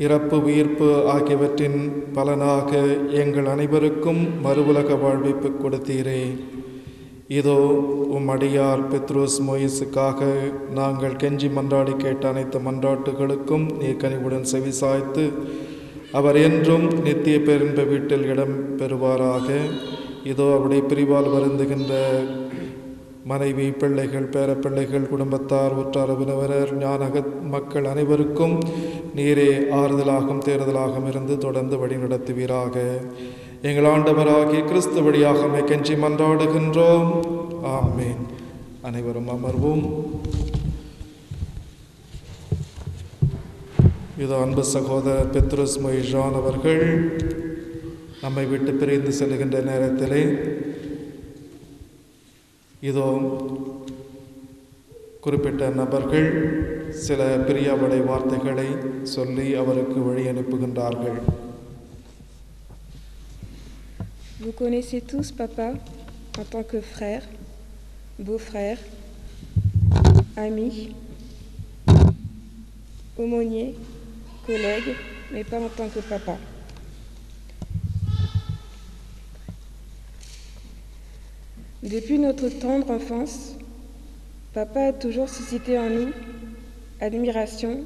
இறப்பு, உயிர்ப்பு ஆகியவற்றின் பலனாக எங்கள் அனைவருக்கும் மறுவுலக வாழ்விப்பு கொடுத்தீரே. இதோ அடியார் பெத்ரோஸ் மோயிஸுக்காக நாங்கள் கெஞ்சி மன்றாடி கேட்ட அனைத்து மன்றாட்டுகளுக்கும் நீர் கனிவுடன் செவிசாய்த்து அவர் என்றும் நித்திய பேரின்ப வீட்டில் இடம் பெறுவாராக. இதோ அவருடைய பிரிவால் வருந்துகின்ற மனைவி, பிள்ளைகள், பேரப்பிள்ளைகள், குடும்பத்தார், உற்றார் உறவினர், ஞானக மக்கள் அனைவருக்கும் நீரே ஆறுதலாகவும் தேறுதலாகவும் இருந்து தொடர்ந்து வழி நடத்துவீராக. எங்கள் ஆண்டவராகிய கிறிஸ்து வழியாக கெஞ்சி மன்றாடுகின்றோம். ஆமேன். அனைவரும் அமர்வோம். இது அன்பு சகோதரர் பெத்ரோஸ் மோயிஸ் ஜான் அவர்கள் நம்மை விட்டு பிரிந்து செல்கின்ற நேரத்திலே இதோ குறிப்பிட்ட நபர்கள் சில பிரியாவடை வார்த்தைகளை சொல்லி அவருக்கு வழி அனுப்புகின்றார்கள். Vous connaissez tous Papa en tant que frère, beau-frère, ami, aumônier, collègue, mais pas en tant que papa. Depuis notre tendre enfance, papa a toujours suscité en nous admiration,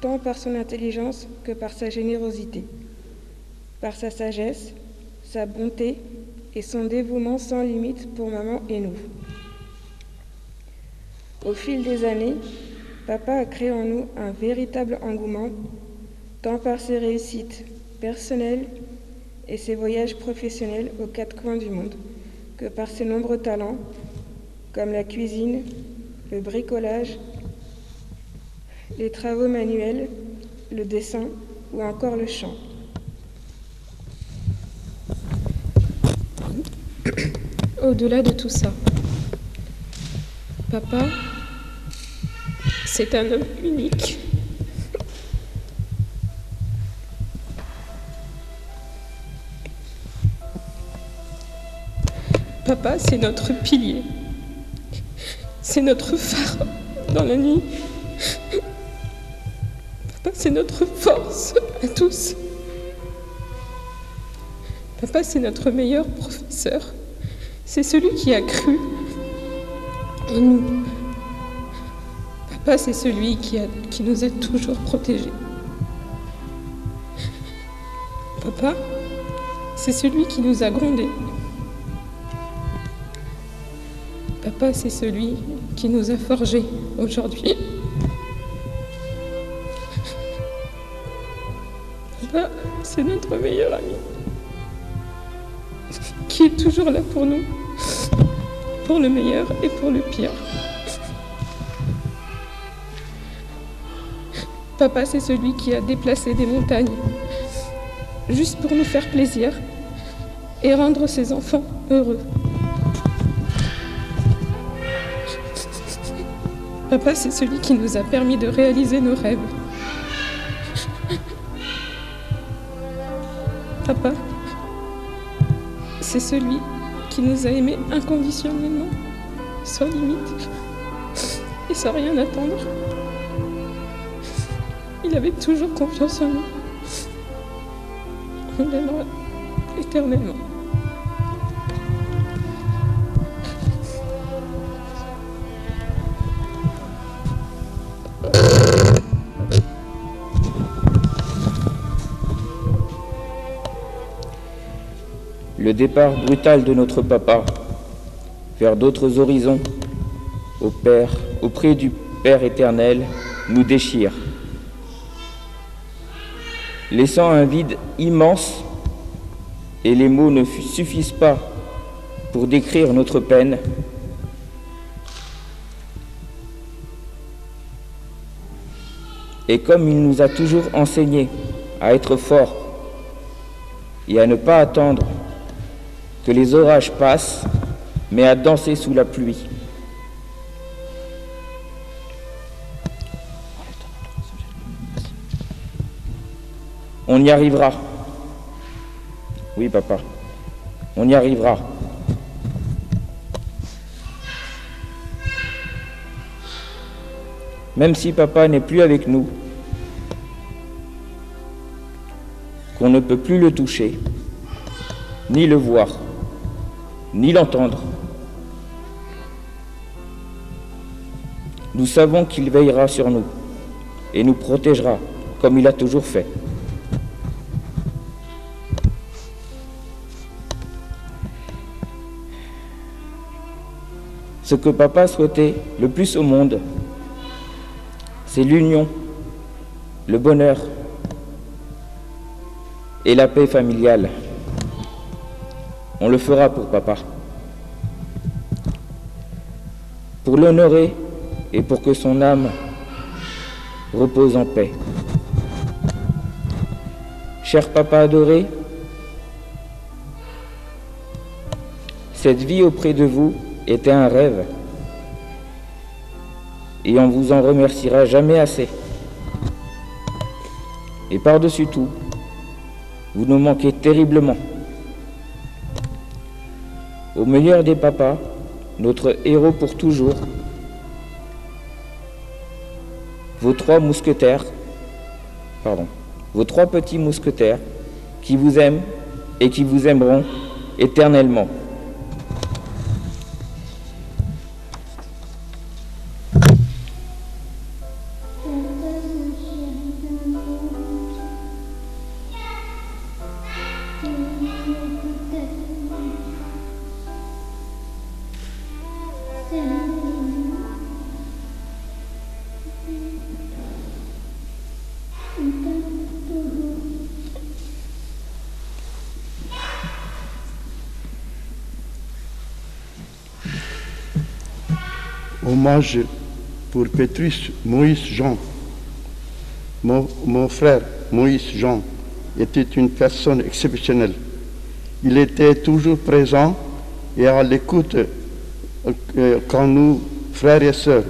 tant par son intelligence que par sa générosité, par sa sagesse, sa bonté et son dévouement sans limite pour maman et nous. Au fil des années, papa a créé en nous un véritable engouement, tant par ses réussites personnelles et ses voyages professionnels aux quatre coins du monde, que par ses nombreux talents, comme la cuisine, le bricolage, les travaux manuels, le dessin ou encore le chant. Au-delà de tout ça, papa, c'est un homme unique. Papa, c'est notre pilier. C'est notre phare dans la nuit. Papa, c'est notre force à tous. Papa, c'est notre meilleur professeur. C'est celui qui a cru en nous. Papa, c'est celui qui nous a toujours protégés. Papa, c'est celui qui nous a grondés. Papa, c'est celui qui nous a forgés aujourd'hui. Papa, c'est notre meilleur ami, qui est toujours là pour nous, pour le meilleur et pour le pire. Papa, c'est celui qui a déplacé des montagnes, juste pour nous faire plaisir et rendre ses enfants heureux. Papa, c'est celui qui nous a permis de réaliser nos rêves. Papa, c'est celui qui nous a aimés inconditionnellement, sans limite et sans rien attendre. Il avait toujours confiance en nous. On l'aimera éternellement. Le départ brutal de notre papa vers d'autres horizons, auprès du Père éternel, nous déchire, laissant un vide immense, et les mots ne suffisent pas pour décrire notre peine. Et comme il nous a toujours enseigné à être forts et à ne pas attendre que les orages passent, mais à danser sous la pluie. On y arrivera. Oui, papa, on y arrivera. Même si papa n'est plus avec nous, qu'on ne peut plus le toucher, ni le voir, ni l'entendre. Nous savons qu'il veillera sur nous et nous protégera comme il a toujours fait. Ce que papa souhaitait le plus au monde, c'est l'union, le bonheur et la paix familiale. On le fera pour papa. Pour l'honorer et pour que son âme repose en paix. Cher papa adoré, cette vie auprès de vous était un rêve et on vous en remerciera jamais assez. Et par-dessus tout, vous nous manquez terriblement. Au meilleur des papas, notre héros pour toujours, vos vos 3 petits mousquetaires, qui vous aiment et qui vous aimeront éternellement. Hommage pour Petrus Moïse Jean. Mon frère Moïse Jean était une personne exceptionnelle. Il était toujours présent et à l'écoute quand nous, frères et sœurs,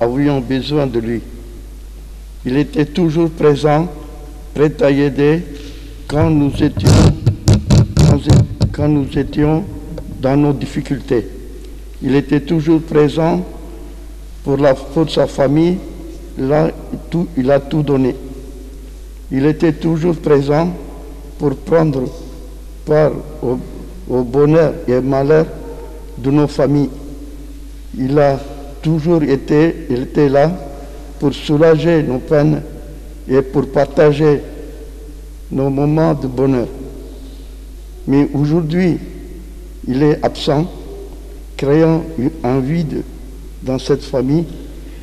avions besoin de lui. Il était toujours présent, prêt à aider quand nous étions dans nos difficultés. Il était toujours présent pour sa famille, il a tout donné. Il était toujours présent pour prendre part au bonheur et au malheur de nos familles. Il était là pour soulager nos peines et pour partager nos moments de bonheur. Mais aujourd'hui, il est absent, créant un vide dans cette famille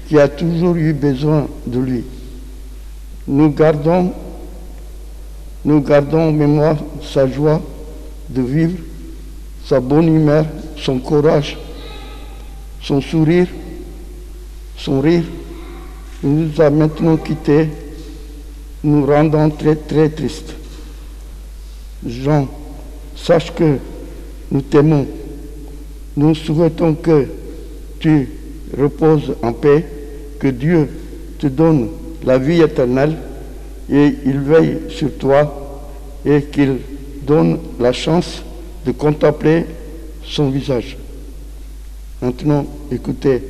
qui a toujours eu besoin de lui. Nous gardons en mémoire sa joie de vivre, sa bonne humeur, son courage, son sourire, son rire. Il nous a maintenant quittés, nous rendant très très tristes. Jean, sache que nous t'aimons. Nous souhaitons que tu reposes en paix, que Dieu te donne la vie éternelle et il veille sur toi et qu'il donne la chance de contempler son visage. Maintenant, écoutez,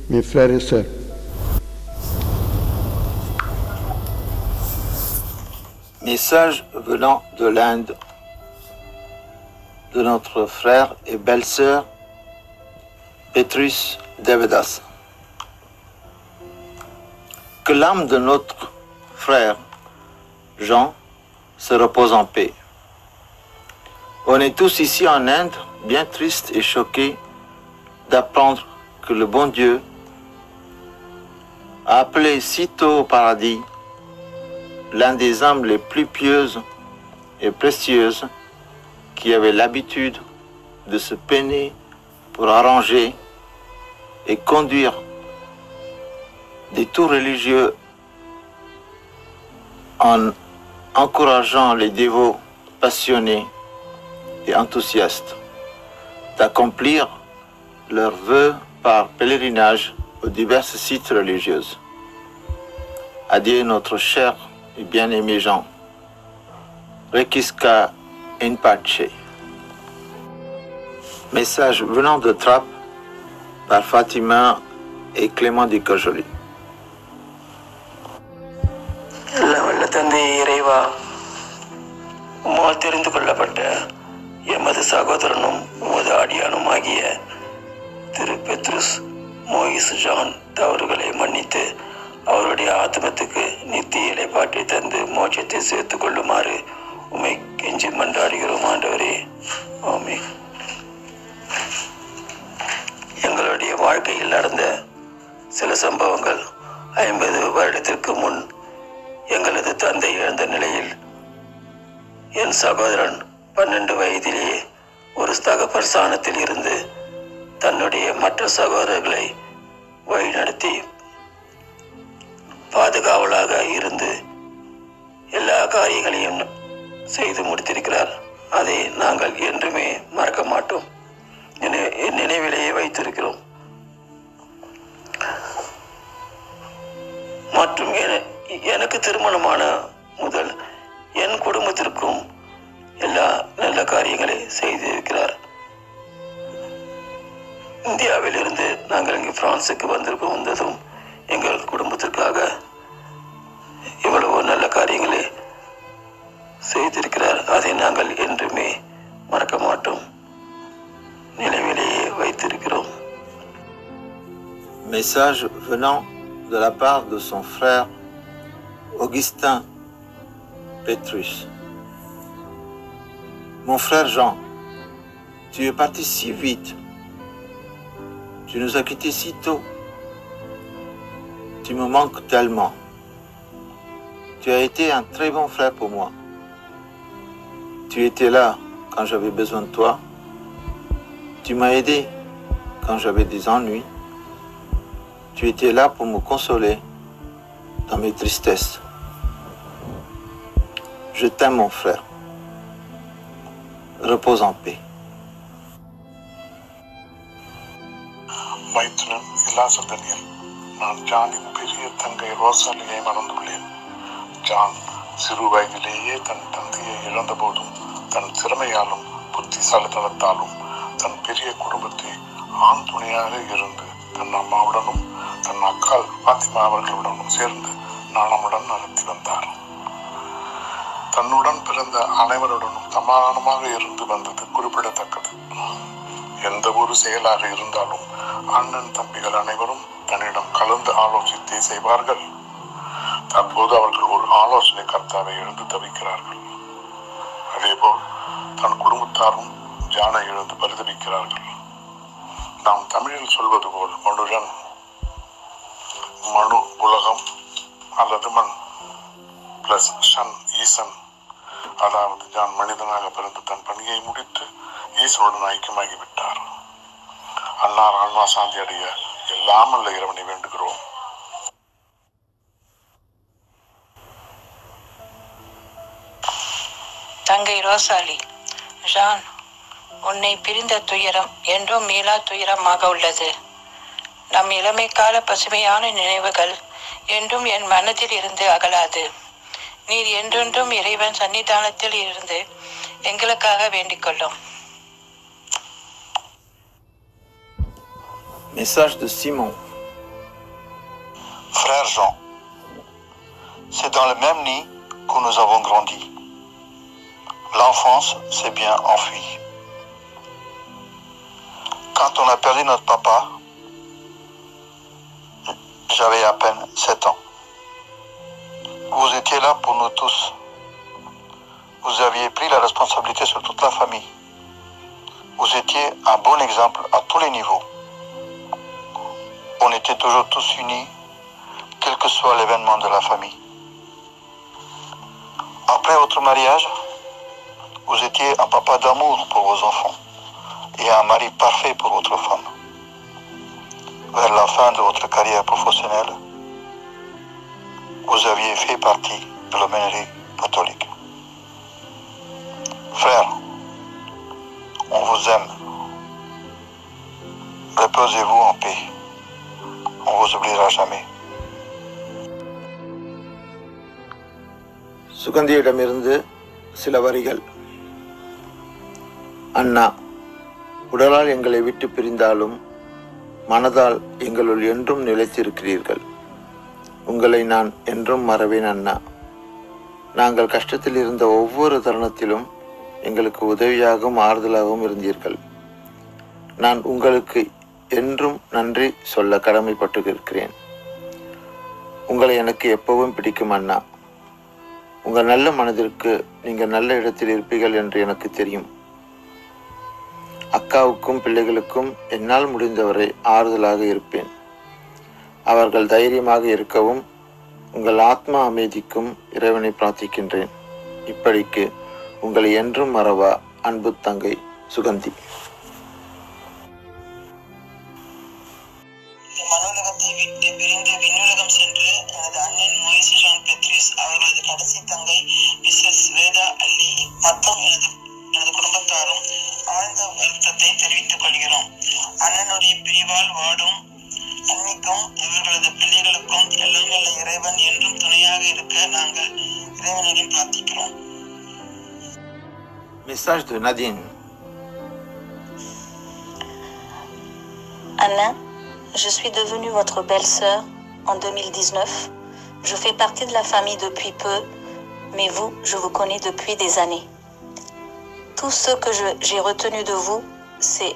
mes frères et sœurs. Message venant de l'Inde de notre frère et belle-sœur Petrus Devedas. Que l'âme de notre frère Jean se repose en paix. On est tous ici en Inde bien tristes et choqués d'apprendre que le bon Dieu a appelé si tôt au paradis l'un des âmes les plus pieuses et précieuses qui avait l'habitude de se peiner pour arranger et conduire des tours religieux en encourageant les dévots passionnés et enthousiastes d'accomplir leurs vœux par pèlerinage aux diverses sites religieux. Adieu notre cher et bien-aimé Jean. Requiescat in pace. Message venant de Trappes par Fatima et Clément de Cajoli. வல்ல தந்தை இறைவா, உம்மால் தெரிந்து கொள்ளப்பட்ட எமது சகோதரனும் உமது அடியானுமாகிய திரு பெத்ருஸ் Moise John தவறுகளை மன்னித்து அவருடைய ஆத்மத்துக்கு நித்திய இலைப்பாட்டை தந்து மோட்சத்தை சேர்த்துக் கொள்ளுமாறு உம்மை கெஞ்சி மன்றாடுகிறோம் ஆண்டவரே. ஆமென். எங்களுடைய வாழ்க்கையில் நடந்த சில சம்பவங்கள் 50 வருடத்திற்கு முன் எங்களது தந்தை இழந்த நிலையில் என் சகோதரன் 12 வயதிலேயே ஒரு தகப்பர் சாணத்தில் இருந்து தன்னுடைய மற்ற சகோதரர்களை வழிநடத்தி பாதுகாவலாக இருந்து எல்லா காரியங்களையும் செய்து முடித்திருக்கிறார். அதை நாங்கள் என்றுமே மறக்க மாட்டோம், நினைவிலேயே வைத்திருக்கிறோம். மற்றும் எனக்கு திருமணமான முதல் என் குடும்பத்திற்கும் எல்லா நல்ல காரியங்களை செய்திருக்கிறார். இந்தியாவில் இருந்து நாங்கள் இங்கு பிரான்சுக்கு வந்ததும் எங்கள் குடும்பத்திற்காக இவ்வளவு நல்ல காரியங்களை செய்திருக்கிறார். அதை நாங்கள் என்றுமே மறக்க மாட்டோம், நினைவிலேயே வைத்திருக்கிறோம். Message venant de la part de son frère Augustin Petrus. Mon frère Jean, tu es parti si vite, tu nous as quittés si tôt, tu me manques tellement. Tu as été un très bon frère pour moi. Tu étais là quand j'avais besoin de toi. Tu m'as aidé quand j'avais des ennuis. Tu étais là pour me consoler dans mes tristesses. Je t'aime, mon frère. Repose en paix. மைத்துனன் இலாசதனில் நான் ஜானின் பெரிய தங்கை ரோசாலியை மறந்துள்ளேன். John சிறு வயதிலேயே தன் தந்தையை இழந்தபோதும் தன் திறமையாலும் புத்திசாலித்தனத்தாலும் தன் பெரிய குடும்பத்தை ஆண் துணையாக இருந்து தன் அம்மாவுடனும் தன் அக்கால் பாத்திமா அவர்களுடனும் சேர்ந்து நாணமுடன் நடத்தி வந்தார். தன்னுடன் பிறந்த அனைவருடனும் சமாதானமாக இருந்து வந்தது குறிப்பிடத்தக்கது. எந்த ஒரு செயலாக இருந்தாலும் அண்ணன் தம்பிகள் அனைவரும் தன்னிடம் கலந்து ஆலோசித்தே செய்வார்கள். தற்போது அவர்கள் ஒரு ஆலோசனை கர்த்தாவை எழுந்து தவிக்கிறார்கள். அதேபோல் தன் குடும்பத்தாரும் ஜானை எழுந்து பரிதவிக்கிறார்கள். நாம் தமிழில் சொல்வது போல் மனுஷன் மனு உலகம் அல்லது மண் பிளஸ் ஷன் ஈசன், அதாவது ஜான் மனிதனாக பிறந்து தன் பணியை முடித்து ஈசனுடன் ஐக்கியமாகிவிட்டார். அன்னார் ஆன்மா சாந்தி அடைய எல்லாம் அல்ல இறைவனை வேண்டுகிறோம். தங்கை ரோசாலி, ஜான் உன்னை பிரிந்த துயரம் என்றும் மீளா துயரமாக உள்ளது. நம் இளமை கால பசுமையான நினைவுகள் என்றும் என் மனதில் இருந்து அகலாது. நீர் என்றென்றும் இறைவன் சன்னிதானத்தில் இருந்து எங்களுக்காக வேண்டிக் கொள்ளும். Message de Simon. Frère Jean, c'est dans le même nid que nous avons grandi. L'enfance s'est bien enfuie. Quand on a perdu notre papa, j'avais à peine 7 ans. Vous étiez là pour nous tous. Vous aviez pris la responsabilité sur toute la famille. Vous étiez un bon exemple à tous les niveaux. On était toujours tous unis, quel que soit l'événement de la famille. Après votre mariage, vous étiez un papa d'amour pour vos enfants et un mari parfait pour votre femme. Vers la fin de votre carrière professionnelle, vous aviez fait partie de l'aumônerie catholique. Frère, on vous aime. Reposez-vous en paix. On vous oubliera jamais. சுகந்தியிடமிருந்து சில வரிகள். அண்ணா, உடலால் எங்களை விட்டு பிரிந்தாலும் மனதால் எங்களுள் என்றும் நிலைத்திருக்கிறீர்கள். உங்களை நான் என்றும் மறவேன் அண்ணா. நாங்கள் கஷ்டத்தில் இருந்த ஒவ்வொரு தருணத்திலும் எங்களுக்கு உதவியாகவும் ஆறுதலாகவும் இருந்தீர்கள். நான் உங்களுக்கு என்றும் நன்றி சொல்ல கடமைப்பட்டிருக்கிறேன். உங்களை எனக்கு எப்பவும் பிடிக்கும் அண்ணா. உங்கள் நல்ல மனதிற்கு நீங்கள் நல்ல இடத்தில் இருப்பீர்கள் என்று எனக்கு தெரியும். அக்காவுக்கும் பிள்ளைகளுக்கும் என்னால் முடிந்தவரை ஆறுதலாக இருப்பேன். அவர்கள் தைரியமாக இருக்கவும் உங்கள் ஆத்மா அமைதிக்கும் இறைவனை பிரார்த்திக்கின்றேன். இப்படிக்கு உங்களை என்றும் மறவா அன்பு தங்கை சுகந்தி. மனுலகத்தை விட்டு பிரிந்து விண்ணுலகம் சென்று எனது அண்ணன் மொய்ஸ் ஜான் பெத்ரிஸ் அவர்களது கடைசி தங்கை மிஸ்ஸஸ் வேதா அல்லி மற்றும் எனது குடும்பத்தாரும் ஆழ்ந்த வருத்தத்தை தெரிவித்துக் கொள்கிறோம். அண்ணனுடைய பிரிவால் வாடும் அன்னைக்கும் அவர்களது பிள்ளைகளுக்கும் எல்லாம் வல்ல இறைவன் என்றும் துணையாக இருக்க நாங்கள் இறைவனிடம் பிரார்த்திக்கிறோம். Message de Nadine. Anna, je suis devenue votre belle-sœur en 2019 Je fais partie de la famille depuis peu, mais vous, je vous connais depuis des années. Tout ce que j'ai retenu de vous, c'est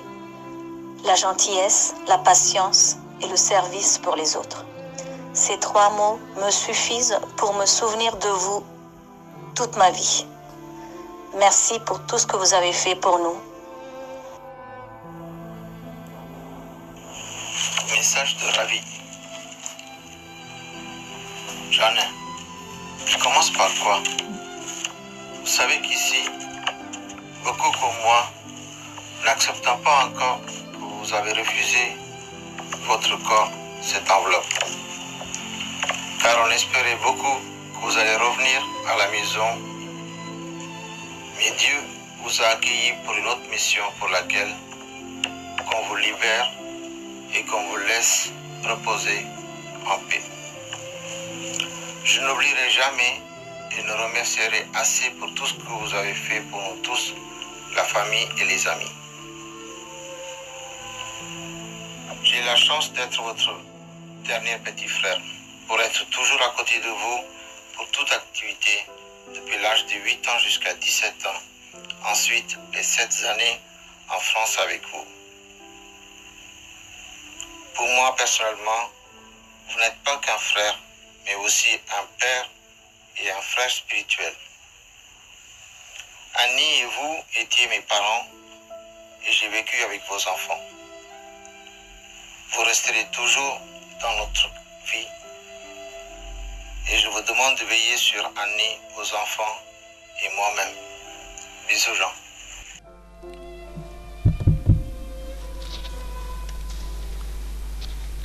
la gentillesse, la patience et le service pour les autres. Ces 3 mots me suffisent pour me souvenir de vous toute ma vie. Merci pour tout ce que vous avez fait pour nous. Message de Ravi. J'en ai. Je commence par quoi? Vous savez qu'ici, beaucoup comme moi, n'acceptant pas encore que vous avez refusé votre corps, cette enveloppe. Car on espérait beaucoup que vous allez revenir à la maison. Mais Dieu vous a accueillis pour une autre mission pour laquelle qu'on vous libère et qu'on vous laisse reposer en paix. Je n'oublierai jamais et ne remercierai assez pour tout ce que vous avez fait pour nous tous, la famille et les amis. J'ai la chance d'être votre dernier petit frère, pour être toujours à côté de vous pour toute activité, depuis l'âge de 8 ans jusqu'à 17 ans. Ensuite, les 7 années en France avec vous. Pour moi, personnellement, vous n'êtes pas qu'un frère, mais aussi un père et un frère spirituel. Annie et vous étiez mes parents et j'ai vécu avec vos enfants. Vous resterez toujours dans notre vie et je vous demande de veiller sur Annie, vos enfants et moi-même. Bisous Jean.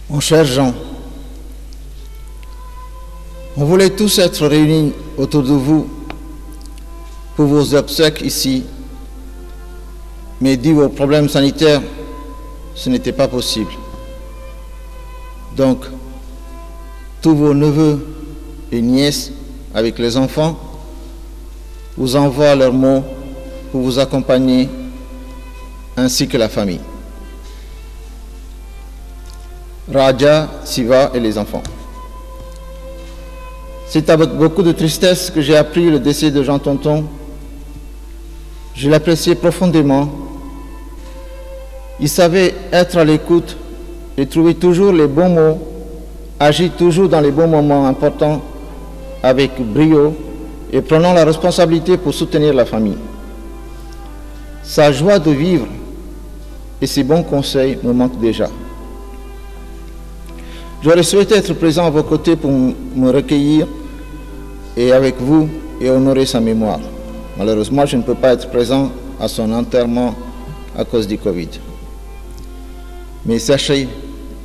Mon cher Jean, on voulait tous être réunis autour de vous pour vos obsèques ici, mais dû aux problèmes sanitaires, ce n'était pas possible. Donc, tous vos neveux et nièces avec les enfants vous envoient leurs mots pour vous accompagner, ainsi que la famille. Raja, Siva et les enfants. C'est avec beaucoup de tristesse que j'ai appris le décès de Jean Tonton. Je l'appréciais profondément. Il savait être à l'écoute et trouver toujours les bons mots, agir toujours dans les bons moments importants avec brio et prenant la responsabilité pour soutenir la famille. Sa joie de vivre et ses bons conseils me manquent déjà. J'aurais souhaité être présent à vos côtés pour me recueillir et avec vous et honorer sa mémoire. Malheureusement, je ne peux pas être présent à son enterrement à cause du Covid. Mais sachez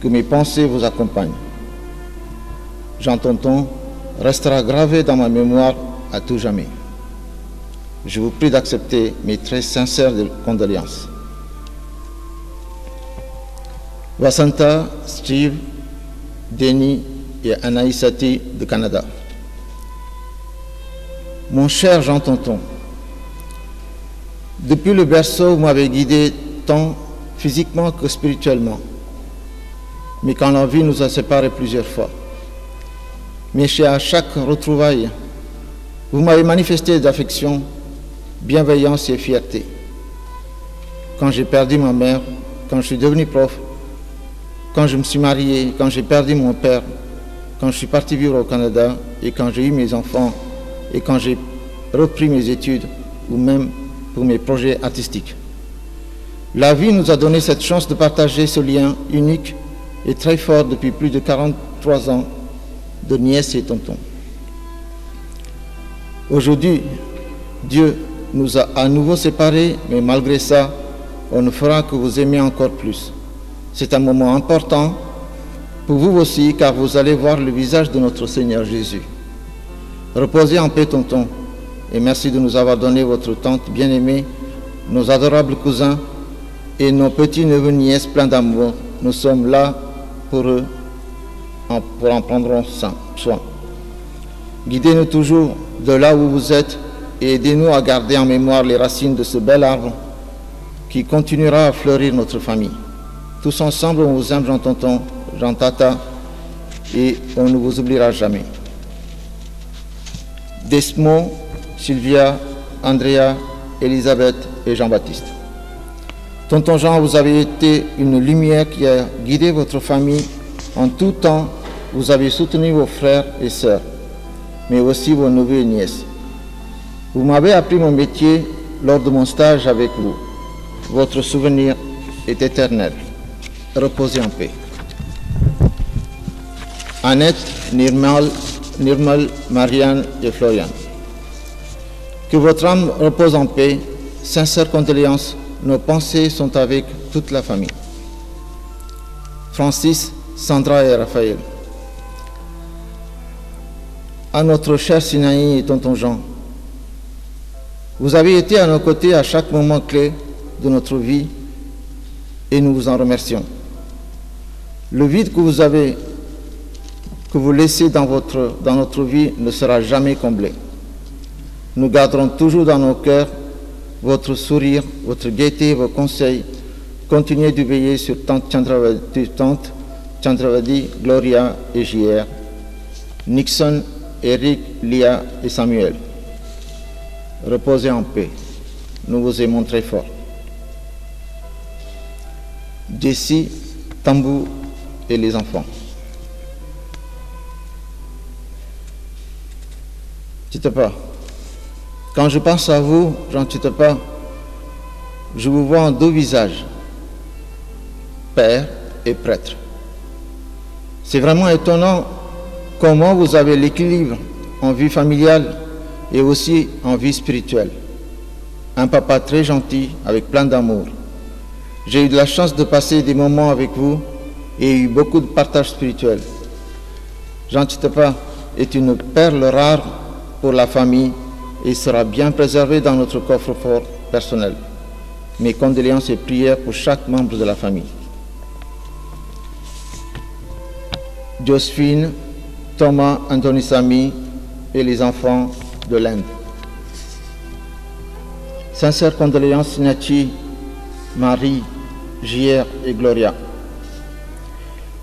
que mes pensées vous accompagnent. Jean Tonton restera gravé dans ma mémoire à tout jamais. Je vous prie d'accepter mes très sincères condoléances. Vasanta, Steve, Denis et Anaïsati de Canada. Mon cher Jean Tonton, depuis le berceau, vous m'avez guidé tant physiquement que spirituellement, mais quand la vie nous a séparés plusieurs fois. Mais à chaque retrouvaille, vous m'avez manifesté d'affection, bienveillance et fierté. Quand j'ai perdu ma mère, quand je suis devenu prof, quand je me suis marié, quand j'ai perdu mon père, quand je suis parti vivre au Canada et quand j'ai eu mes enfants et quand j'ai repris mes études ou même pour mes projets artistiques. La vie nous a donné cette chance de partager ce lien unique et très fort depuis plus de 43 ans de nièce et tonton. Aujourd'hui, Dieu nous a à nouveau séparés, mais malgré ça, on ne fera que vous aimer encore plus. C'est un moment important pour vous aussi, car vous allez voir le visage de notre Seigneur Jésus. Reposez en paix, tonton, et merci de nous avoir donné votre tante bien-aimée, nos adorables cousins et nos petits neveux nièces pleins d'amour. Nous sommes là pour eux, pour en prendre soin. Guidez-nous toujours de là où vous êtes et aidez-nous à garder en mémoire les racines de ce bel arbre qui continuera à fleurir notre famille. Tous ensemble, on vous aime, Jean Tonton, Jean Tata, et on ne vous oubliera jamais. Desmond, Sylvia, Andrea, Elisabeth et Jean-Baptiste. Tonton Jean, vous avez été une lumière qui a guidé votre famille en tout temps. Vous avez soutenu vos frères et sœurs, mais aussi vos neveux et nièces. Vous m'avez appris mon métier lors de mon stage avec vous. Votre souvenir est éternel. Reposez en paix. Annette, Nirmal, Marianne et Florian. Que votre âme repose en paix. Sincères condoléances. Nos pensées sont avec toute la famille. Francis, Sandra et Raphaël. À notre cher Sinaï et tonton Jean, vous avez été à nos côtés à chaque moment clé de notre vie et nous vous en remercions. Le vide que vous laissez dans notre vie ne sera jamais comblé. Nous garderons toujours dans nos cœurs votre sourire, votre gaieté, vos conseils. Continuez de veiller sur tante Chandravadi, Gloria et JR, Nixon, Eric, Lia et Samuel. Reposez en paix. Nous vous aimons très fort. Jessie, Tambou et les enfants. Titepa, quand je pense à vous, Jean Titepa, je vous vois en deux visages, père et prêtre. C'est vraiment étonnant comment vous avez l'équilibre en vie familiale et aussi en vie spirituelle. Un papa très gentil, avec plein d'amour. J'ai eu de la chance de passer des moments avec vous et eu beaucoup de partage spirituel. Jean Titepa est une perle rare pour la famille et sera bien préservé dans notre coffre-fort personnel. Mes condoléances et prières pour chaque membre de la famille. Josephine, Thomas, Anthony Samy et les enfants de l'Inde. Sincères condoléances, Nachi, Marie, JR et Gloria.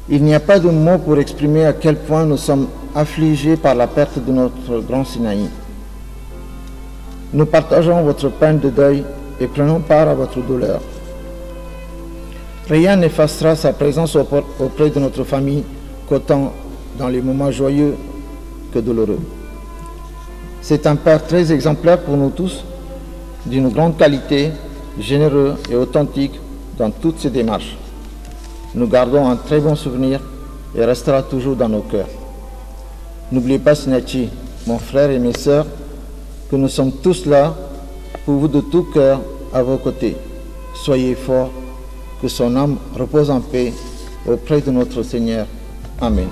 Il n'y a pas de mots pour exprimer à quel point nous sommes affligés par la perte de notre grand Sinaï. Nous partageons votre peine de deuil et prenons part à votre douleur. Rien n'effacera sa présence auprès de notre famille qu'autant dans les moments joyeux que douloureux. C'est un père très exemplaire pour nous tous, d'une grande qualité, généreux et authentique dans toutes ses démarches. Nous gardons un très bon souvenir et restera toujours dans nos cœurs. N'oubliez pas, Sinachi, mon frère et mes sœurs, que nous sommes tous là pour vous de tout cœur à vos côtés. Soyez forts, que son âme repose en paix auprès de notre Seigneur. Amen.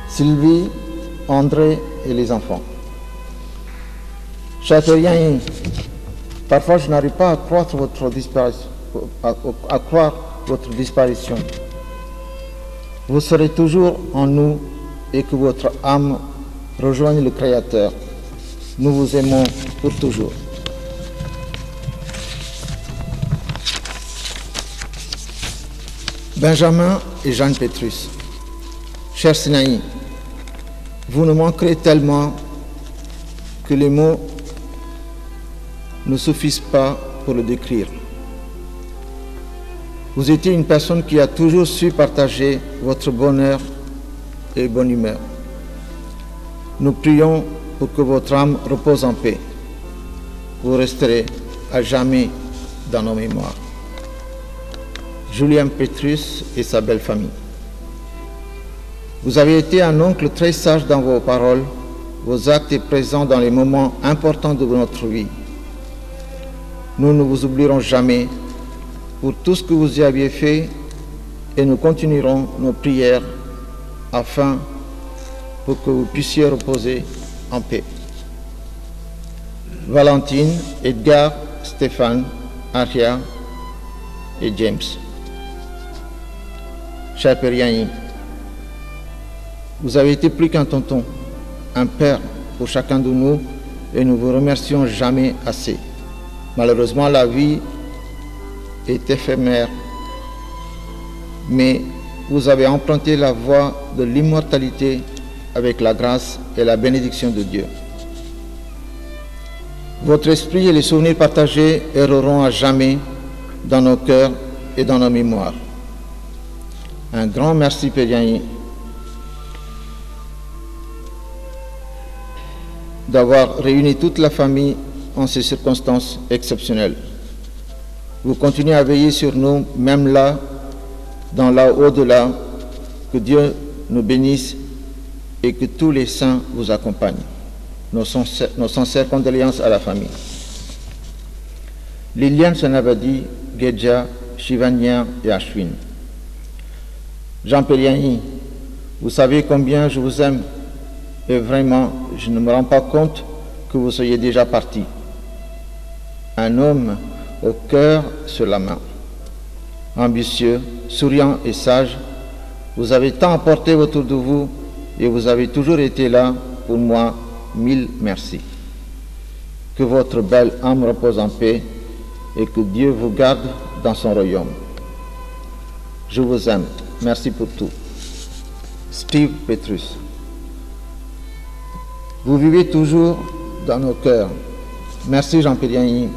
Sylvie, André et les enfants. Châtelier, parfois je n'arrive pas à croire votre disparition. Vous serez toujours en nous et que votre âme rejoigne le Créateur. Nous vous aimons pour toujours. Benjamin et Jeanne Pétrus. Cher Sinaï, vous nous manquerez tellement que les mots ne suffisent pas pour le décrire. Vous étiez une personne qui a toujours su partager votre bonheur et bonne humeur. Nous prions pour que votre âme repose en paix. Vous resterez à jamais dans nos mémoires. Julien Pétrus et sa belle famille. Vous avez été un oncle très sage dans vos paroles, vos actes et présents dans les moments importants de notre vie. Nous ne vous oublierons jamais pour tout ce que vous y aviez fait et nous continuerons nos prières afin pour que vous puissiez reposer en paix. Valentine, Edgar, Stéphane, Aria et James. Cher Père Yanni, vous avez été plus qu'un tonton, un père pour chacun de nous et nous vous remercions jamais assez. Malheureusement, la vie est éphémère, mais vous avez emprunté la voie de l'immortalité avec la grâce et la bénédiction de Dieu. Votre esprit et les souvenirs partagés erreront à jamais dans nos cœurs et dans nos mémoires. Un grand merci, Père Yanni, d'avoir réuni toute la famille en ces circonstances exceptionnelles. Vous continuez à veiller sur nous, même là, dans l'au-delà. Que Dieu nous bénisse et que tous les saints vous accompagnent. Nos sincères condoléances à la famille. Liliane Senabadi, Gedja, Shivanya et Ashwin. Jean Peliani, vous savez combien je vous aime et vraiment, je ne me rends pas compte que vous soyez déjà parti. Un homme au cœur sur la main. Ambitieux, souriant et sage, vous avez tant apporté autour de vous et vous avez toujours été là pour moi. 1000 merci. Que votre belle âme repose en paix et que Dieu vous garde dans son royaume. Je vous aime. Merci pour tout. Steve Petrus. Vous vivez toujours dans nos cœurs. Merci Jean-Pierre Yanni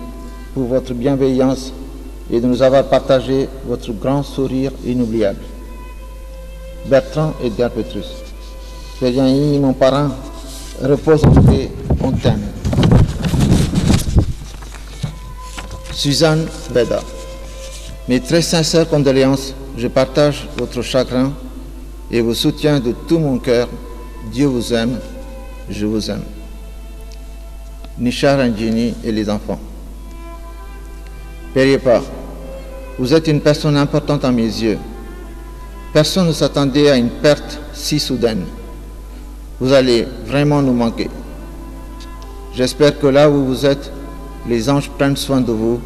pour votre bienveillance et de nous avoir partagé votre grand sourire inoubliable. Bertrand Edgar Petrus. Pierre Yanni, mon parent, repose en paix, on t'aime. Suzanne Beda. Mes très sincères condoléances, je partage votre chagrin et vous soutiens de tout mon cœur. Dieu vous aime, je vous aime. Nishar Anjini et les enfants. Père Yepa, vous êtes une personne importante à mes yeux. Personne ne s'attendait à une perte si soudaine. Vous allez vraiment nous manquer. J'espère que là où vous êtes, les anges prennent soin de vous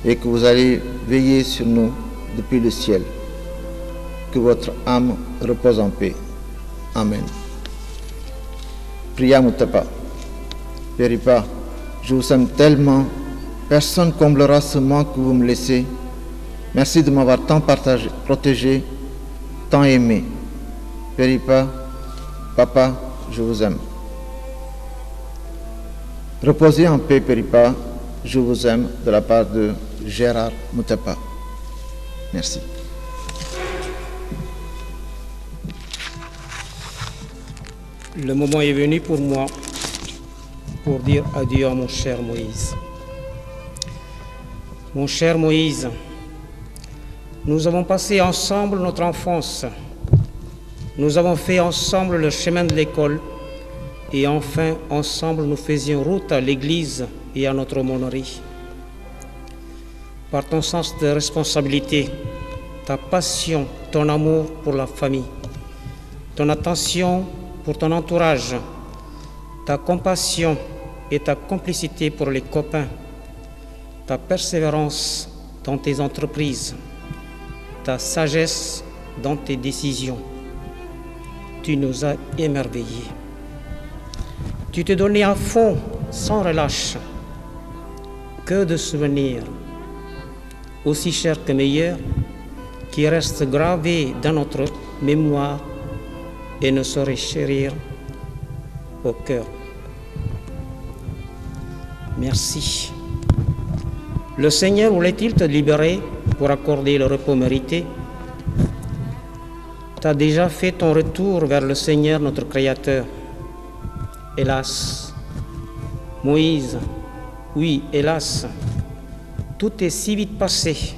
et que vous allez veiller sur nous depuis le ciel. Que votre âme repose en paix. Amen. Priya Mutapa. Péripa, je vous aime tellement. Personne comblera ce manque que vous me laissez. Merci de m'avoir tant partagé, protégé, tant aimé. Péripa, Papa, je vous aime. Reposez en paix, Péripa, je vous aime, de la part de Gérard Mutapa. Merci. Le moment est venu pour moi pour dire adieu à mon cher Moïse. Mon cher Moïse, nous avons passé ensemble notre enfance. Nous avons fait ensemble le chemin de l'école et enfin, ensemble, nous faisions route à l'église et à notre aumônerie. Par ton sens de responsabilité, ta passion, ton amour pour la famille, ton attention pour ton entourage, ta compassion et ta complicité pour les copains, ta persévérance dans tes entreprises, ta sagesse dans tes décisions. Tu nous as émerveillés. Tu t'es donné à fond, sans relâche. Que de souvenirs, aussi chers que meilleurs, qui restent gravés dans notre mémoire et ne sauraient chérir au cœur. Merci. Le Seigneur voulait-il te libérer pour accorder le repos mérité? Tu as déjà fait ton retour vers le Seigneur, notre Créateur. Hélas, Moïse, oui, hélas, tout est si vite passé,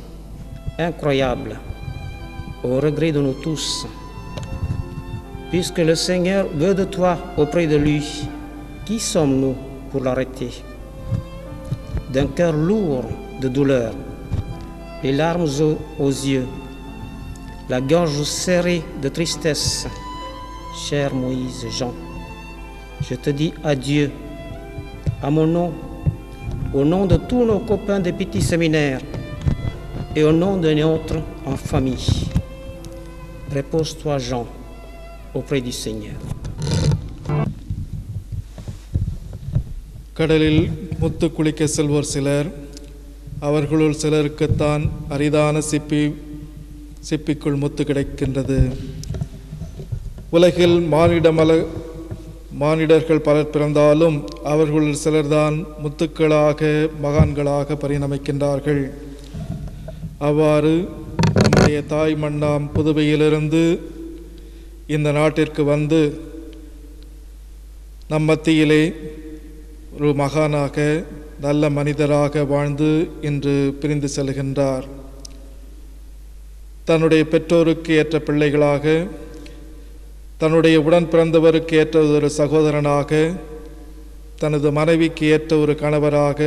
incroyable, au regret de nous tous. Puisque le Seigneur veut de toi auprès de lui, qui sommes-nous pour l'arrêter? D'un cœur lourd de douleur, les larmes aux yeux, la gorge serrée de tristesse, cher Moïse Jean, je te dis adieu à mon nom, au nom de tous nos copains de petits séminaires et au nom de nôtres en famille. Repose-toi, Jean, auprès du Seigneur. கடலில் முத்து குளிக்க செல்வோர் சிலர், அவர்களுள் சிலருக்குத்தான் அரிதான சிப்பிக்குள் முத்து கிடைக்கின்றது. உலகில் மானிடர்கள் பலர் பிறந்தாலும் அவர்களுள் சிலர்தான் முத்துக்களாக மகான்களாக பரிணமிக்கின்றார்கள். அவ்வாறு நம்முடைய தாய் மண்ணாம் புதுவையிலிருந்து இந்த நாட்டிற்கு வந்து நம் மத்தியிலே ஒரு மகானாக நல்ல மனிதராக வாழ்ந்து இன்று பிரிந்து செல்கின்றார். தன்னுடைய பெற்றோருக்கு ஏற்ற பிள்ளைகளாக, தன்னுடைய உடன் பிறந்தவருக்கு ஏற்ற ஒரு சகோதரனாக, தனது மனைவிக்கு ஏற்ற ஒரு கணவராக,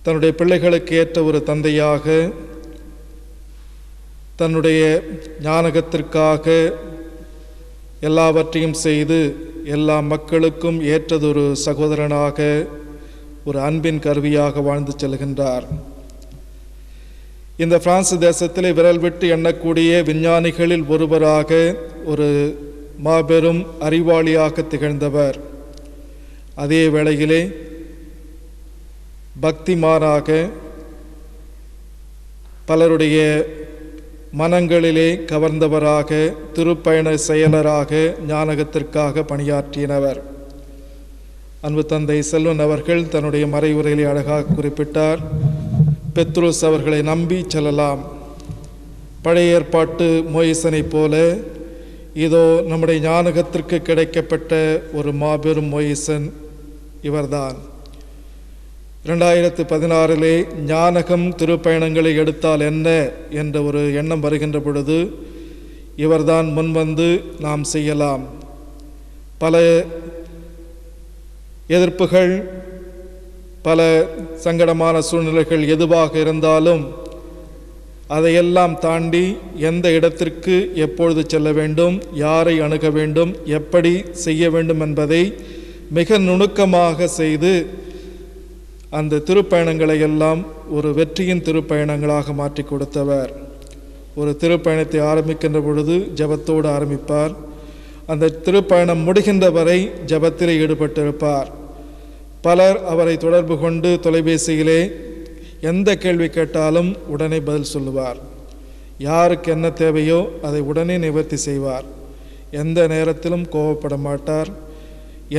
தன்னுடைய பிள்ளைகளுக்கு ஏற்ற ஒரு தந்தையாக, தன்னுடைய ஞானகத்திற்காக எல்லாவற்றையும் செய்து எல்லா மக்களுக்கும் ஏற்றதொரு சகோதரனாக, ஒரு அன்பின் கருவியாக வாழ்ந்து செல்கின்றார். இந்த பிரான்ஸ் தேசத்திலே விரல் விட்டு எண்ணக்கூடிய விஞ்ஞானிகளில் ஒருவராக, ஒரு மாபெரும் அறிவாளியாக திகழ்ந்தவர். அதே வேளையிலே பக்திமானாக, பலருடைய மனங்களிலே கவர்ந்தவராக, திருப்பயண செயலராக, ஞானகத்திற்காக பணியாற்றினவர். அன்பு தந்தை செல்வன் அவர்கள் தன்னுடைய மறைவுரையிலே அழகாக குறிப்பிட்டார். பெத்ரோஸ் அவர்களை நம்பி செல்லலாம். பழைய ஏற்பாட்டு மோயிசனை போல இதோ நம்முடைய ஞானகத்திற்கு கிடைக்கப்பட்ட ஒரு மாபெரும் மோயிசன் இவர்தான். 2016 ஞானகம் திருப்பயணங்களை எடுத்தால் என்ன என்ற ஒரு எண்ணம் வருகின்ற பொழுது இவர்தான் முன்வந்து நாம் செய்யலாம். பல எதிர்ப்புகள், பல சங்கடமான சூழ்நிலைகள் எதுவாக இருந்தாலும் அதையெல்லாம் தாண்டி எந்த இடத்திற்கு எப்பொழுது செல்ல வேண்டும், யாரை அணுக வேண்டும், எப்படி செய்ய வேண்டும் என்பதை மிக நுணுக்கமாக செய்து அந்த திருப்பயணங்களை எல்லாம் ஒரு வெற்றியின் திருப்பயணங்களாக மாற்றி கொடுத்தவர். ஒரு திருப்பயணத்தை ஆரம்பிக்கின்ற பொழுது ஜெபத்தோடு ஆரம்பிப்பார். அந்த திருப்பயணம் முடிகின்ற வரை ஜெபத்திலே ஈடுபட்டிருப்பார். பலர் அவரை தொடர்பு கொண்டு தொலைபேசியிலே எந்த கேள்வி கேட்டாலும் உடனே பதில் சொல்லுவார். யாருக்கு என்ன தேவையோ அதை உடனே நிவர்த்தி செய்வார். எந்த நேரத்திலும் கோபப்பட மாட்டார்.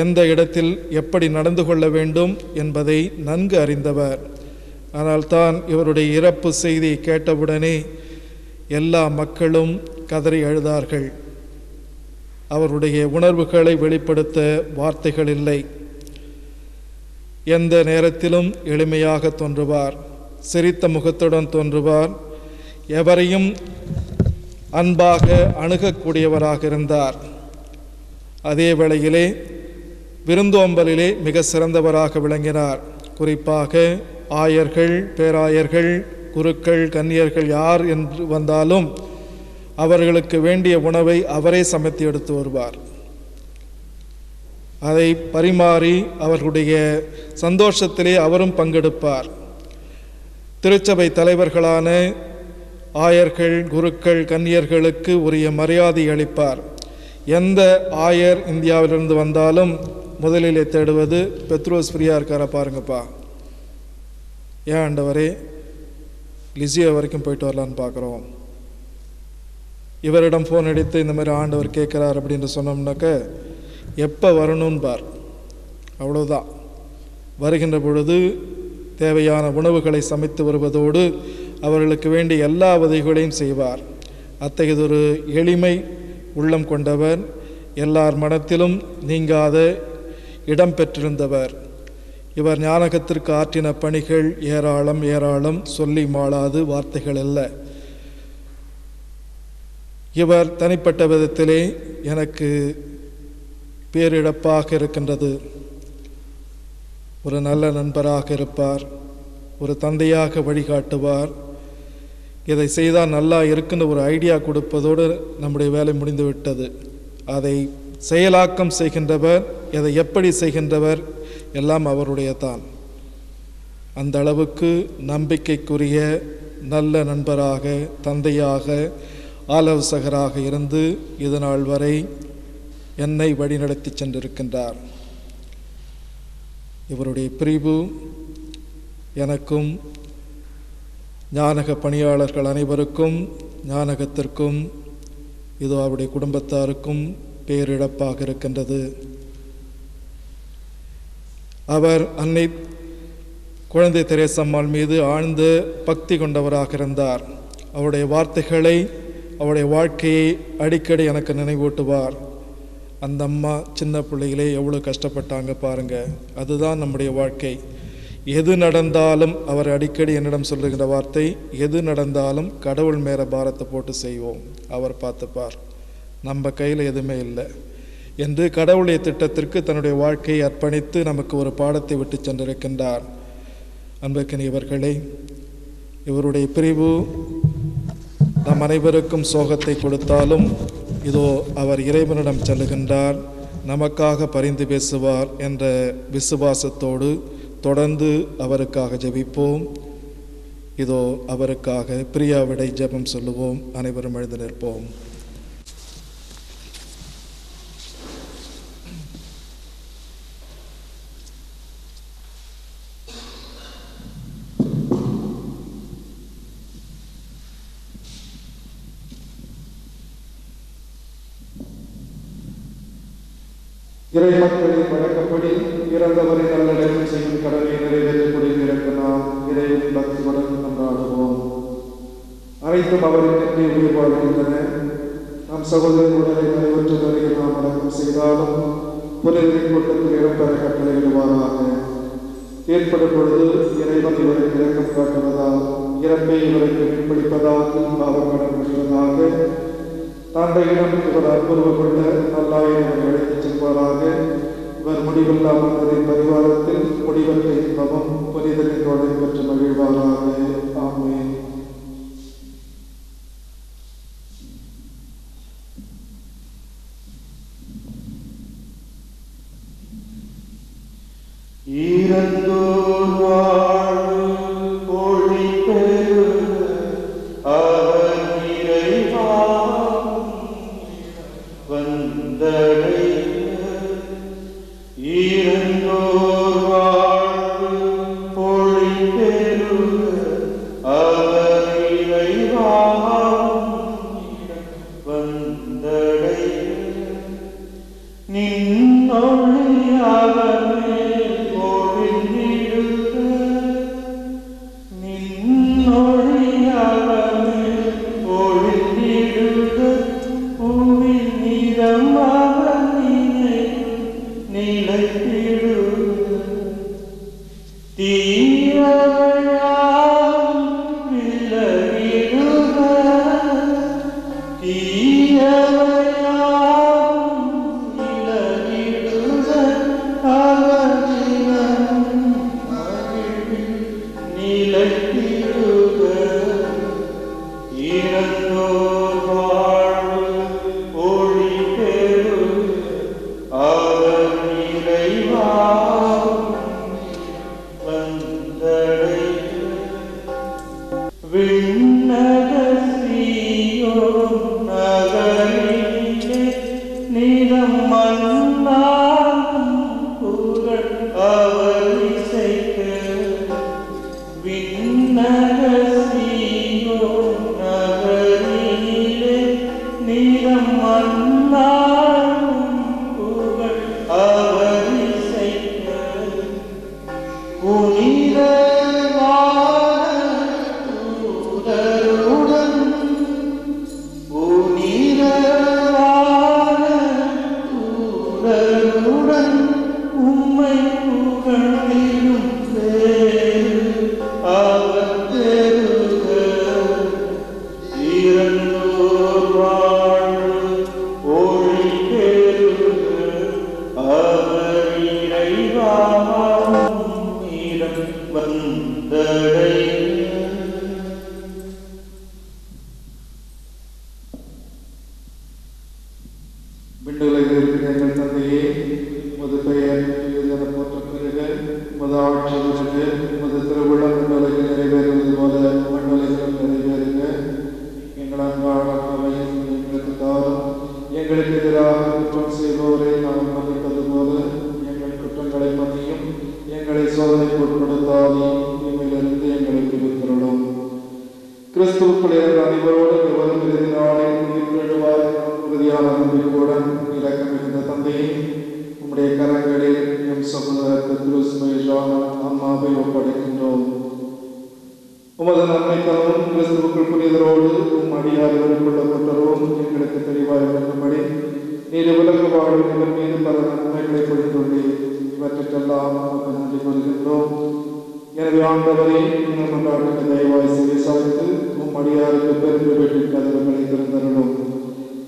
எந்த இடத்தில் எப்படி நடந்து கொள்ள வேண்டும் என்பதை நன்கு அறிந்தவர். ஆனால் தான் இவருடைய இறப்பு செய்தியை கேட்டவுடனே எல்லா மக்களும் கதறி அழுதார்கள். அவருடைய உணர்வுகளை வெளிப்படுத்த வார்த்தைகள் இல்லை. எந்த நேரத்திலும் எளிமையாக தோன்றுவார், சிரித்த முகத்துடன் தோன்றுவார், எவரையும் அன்பாக அணுகக்கூடியவராக இருந்தார். அதே வேளையிலே விருந்தோம்பலிலே மிக சிறந்தவராக விளங்கினார். குறிப்பாக ஆயர்கள், பேராயர்கள், குருக்கள், கன்னியர்கள் யார் என்று வந்தாலும் அவர்களுக்கு வேண்டிய உணவை அவரே சமைத்து எடுத்து வருவார். அதை பரிமாறி அவர்களுடைய சந்தோஷத்திலே அவரும் பங்கெடுப்பார். திருச்சபை தலைவர்களான ஆயர்கள், குருக்கள், கன்னியர்களுக்கு உரிய மரியாதை அளிப்பார். எந்த ஆயர் இந்தியாவிலிருந்து வந்தாலும் முதலிலே தேடுவது பெத்ரோஸ் ஃப்ரீயா இருக்கார பாருங்கப்பா, ஏன் ஆண்டவரே லிசியா வரைக்கும் போயிட்டு வரலான்னு பார்க்குறோம், இவரிடம் ஃபோன் அடித்து இந்த மாதிரி ஆண்டவர் கேட்குறார் அப்படின்னு சொன்னோம்னாக்க எப்போ வரணும்னு பார், அவ்வளோதான். வருகின்ற பொழுது தேவையான உணவுகளை சமைத்து வருவதோடு அவர்களுக்கு வேண்டிய எல்லா உதவிகளையும் செய்வார். அத்தகையதொரு எளிமை உள்ளம் கொண்டவர், எல்லார் மனத்திலும் நீங்காத இடம் பெற்றிருந்தவர். இவர் ஞானகத்திற்கு ஆற்றின பணிகள் ஏராளம் ஏராளம், சொல்லி மாளாது வார்த்தைகள் அல்ல. இவர் தனிப்பட்ட விதத்திலே எனக்கு பேரிழப்பாக இருக்கின்றது. ஒரு நல்ல நண்பராக இருப்பார், ஒரு தந்தையாக வழிகாட்டுவார். இதை செய்தால் நல்லா இருக்குன்னு ஒரு ஐடியா கொடுப்பதோடு நம்முடைய வேலை முடிந்துவிட்டது. அதை செயலாக்கம் செய்கின்றவர், இதை எப்படி செய்கின்றவர் எல்லாம் அவருடைய தான். அந்த அளவுக்கு நம்பிக்கைக்குரிய நல்ல நண்பராக, தந்தையாக, ஆலோசகராக இருந்து இது நாள் வரை என்னை வழிநடத்தி சென்றிருக்கின்றார். இவருடைய பிரிவு எனக்கும் ஞானக பணியாளர்கள் அனைவருக்கும் ஞானகத்திற்கும் இதோ அவருடைய குடும்பத்தாருக்கும் பேரிழப்பாக இருக்கின்றது. அவர் அன்னை குழந்தை தெரேசம்மாள் மீது ஆழ்ந்த பக்தி கொண்டவராக இருந்தார். அவருடைய வார்த்தைகளை, அவருடைய வாழ்க்கையை அடிக்கடி எனக்கு நினைவூட்டுவார். அந்த அம்மா சின்ன பிள்ளைகளே எவ்வளோ கஷ்டப்பட்டாங்க பாருங்க. அதுதான் நம்முடைய வாழ்க்கை. எது நடந்தாலும் அவர் அடிக்கடி என்னிடம் சொல்லுகிற வார்த்தை, எது நடந்தாலும் கடவுள் மேலே பாரத்தை போட்டு செய்வோம், அவர் பார்த்துப்பார், நம்ம கையில் எதுவுமே இல்லை என்று கடவுளுடைய திட்டத்திற்கு தன்னுடைய வாழ்க்கையை அர்ப்பணித்து நமக்கு ஒரு பாடத்தை விட்டு சென்றிருக்கின்றார். அன்புக்கினியவர்களே, இவருடைய பிரிவு நம் அனைவருக்கும் சோகத்தை கொடுத்தாலும் இதோ அவர் இறைவனிடம் செல்லுகின்றார், நமக்காக பரிந்து பேசுவார் என்ற விசுவாசத்தோடு தொடர்ந்து அவருக்காக ஜெபிப்போம். இதோ அவருக்காக பிரியாவிடை ஜெபம் சொல்லுவோம். அனைவரும் எழுந்து நிற்போம். இறை மக்களின் வழக்கப்படி இறந்தவரை நல்லடக்கம் செய்யும் கடனை நிறைவேற்றிக் கொண்டிருக்க நாம் இறைவனின் பக்தியுடன் கொண்டாடுவோம். அனைத்தும் அவருக்கு உயிர் வாழ்கின்றன. நம் சகோதரன் உடலை நிறைவேற்றுவதை நாம் அடக்கம் செய்தாலும் புனிதரின் கூட்டத்தில் இடம்பெற கட்டளையிடுவாராக. ஏற்படும் பொழுது இறைவன் இவருக்கு இரக்கம் காட்டுவதால் இறப்பை இவருக்கு மீன்பிடிப்பதாக பாவங்களும் முடிவதாக தந்தையிடம் இவர் அற்புதம் கொண்ட நல்லாயிரம் அழைத்துச் செல்வாராக. இவர் முடிவில்லாமல் பரிவாரத்தில் முடிவற்ற இன்பமும் புனிதரின் தொடரை பெற்று மகிழ்வாராக. ஆமென். இறந்தோர் வாழ்வு ஒளிபெறுக, அவர் இறைவாம் வந்தடைய. இறந்தோர் வாழ்வு ஒளிபெறுக, அவர் இறைவாம் வந்தடைய. நின்னொழியாக கிறிஸ்துவுக்குள் இருந்த அனைவரோடு எவரும் இறுதி நாளில் உயிர் எழுவார் பெரும் இரக்கம் இருந்த தந்தையே, உம்முடைய கரங்களில் எம் சகோதரர் பெத்ருஸ்மைஜான அம்மாவை ஒப்படைக்கின்றோம். உமது நன்மைத்தனமும் கிறிஸ்துவுக்குள் புனிதரோடு உம் அடியார்கள் கொள்ளப்பட்டரும் எங்களுக்கு தெளிவாக இருக்கும்படி நீர் உலக வாழ்வில் எங்கள் மீது பல நன்மைகளை பொழிந்துள்ளீர். இவற்றுக்கெல்லாம் நமக்கு நன்றி கூறுகின்றோம். எனவே ஆண்டவரே, இன்னும் கொண்டாடுகிற தயவாய் செவிசாய்த்து உம் அடியாருக்கு பெருந்து வீட்டு கதவுகளை திறந்தருளும்.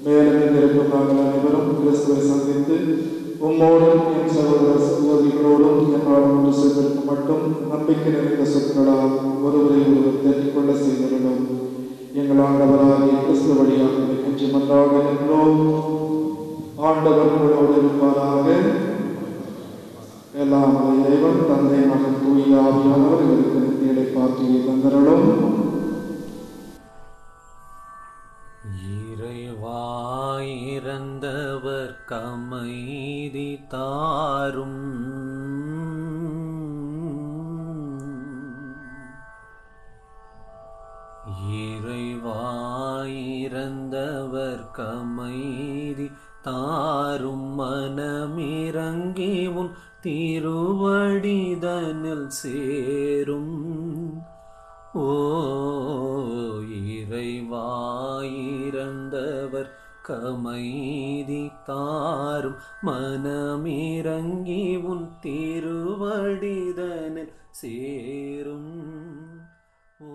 மேலும் இங்கிருக்கும் நாங்கள் அனைவரும் கிறிஸ்துவை சந்தித்து உம்மோடும் என் சகோதர சகோதரிகளோடும் என்னால் ஒன்று சேர்ந்திருக்க மட்டும் நம்பிக்கை நிறைந்த சொற்களால் ஒருவரை ஒருவர் தெரிந்துகொள்ள செய்திருந்தோம். எங்கள் ஆண்டவராகிய கிறிஸ்து வழியாக நிகழ்ச்சி மன்றாடுகின்றோம். ஆண்டவர் உங்களோடு இருப்பாராக. எல்லாம் இறைவன் தந்தை மகன் தூய ஆவியானவர் இவருக்கு நித்தியலை பார்த்து தந்தருளும். இறைவாயிறந்தவர் கமைதி தாரும். இறைவாயிறந்தவர் கமைதி தாரும். மனமிறங்கி உன் திருவடிதனில் சேரும். ஓ இறைவாயிறந்தவர் கமைதி தாரும். மனமிறங்கி உன் திருவடிதனில் சேரும். ஓ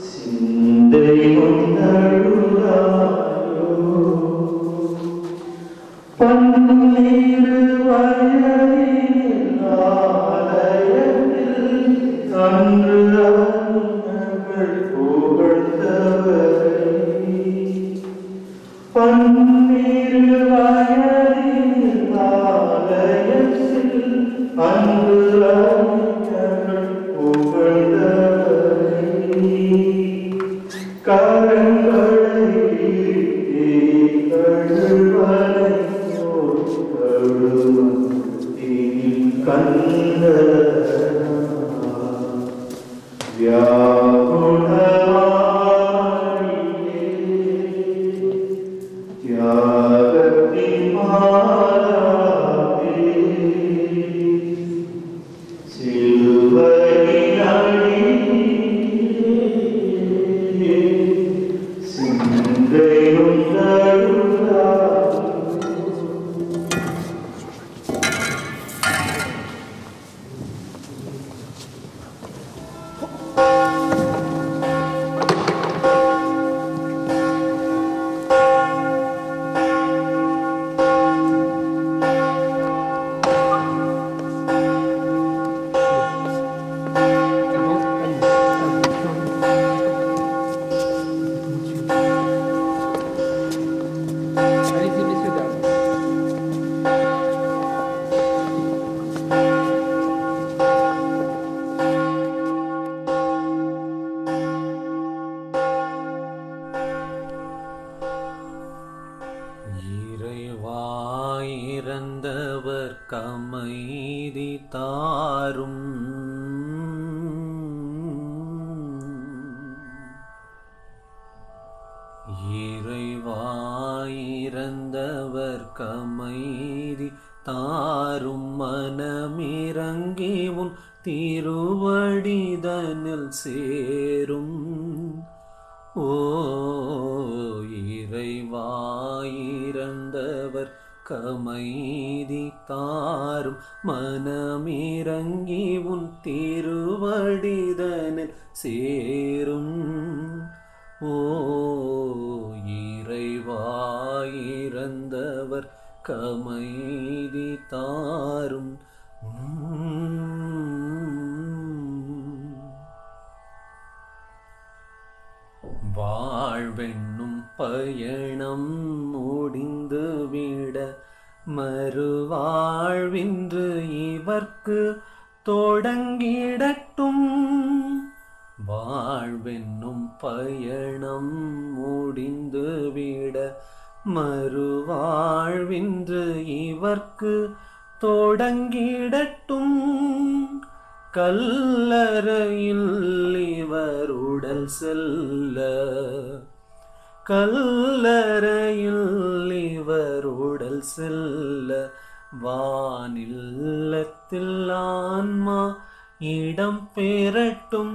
Sin இறைவாயிரந்தவர் கமைதி தாரும் இறைவாயிரந்தவர் கமைதி தாரும் மனமிறங்கி உன் திருவடிதனில் சேரும் ஓ இறைவாயிரந்தவர் கமைதி தாரும் மனமிறங்கி உன் திருவடிதனில் சேரும் ஓ இறைவாயிரந்தவர் கமைதி தாரும் வாழ்வென்னும் பயணம் முடிந்துவிட மறுவாழ்வின்று இவர்க்கு தொடங்கிடட்டும் வாழ்வென்னும் பயணம் முடிந்துவிட மறுவாழ்வின்று இவர்க்கு தொடங்கிடட்டும் கல்லறையில் இவர் உடல் செல்ல கல்லறையில் இவர் உடல் செல்ல வானில்லத்தில் ஆன்மா இடம் பெறட்டும்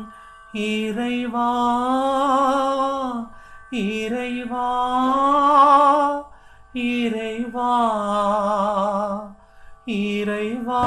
இறைவா இறைவா இறைவா இறைவா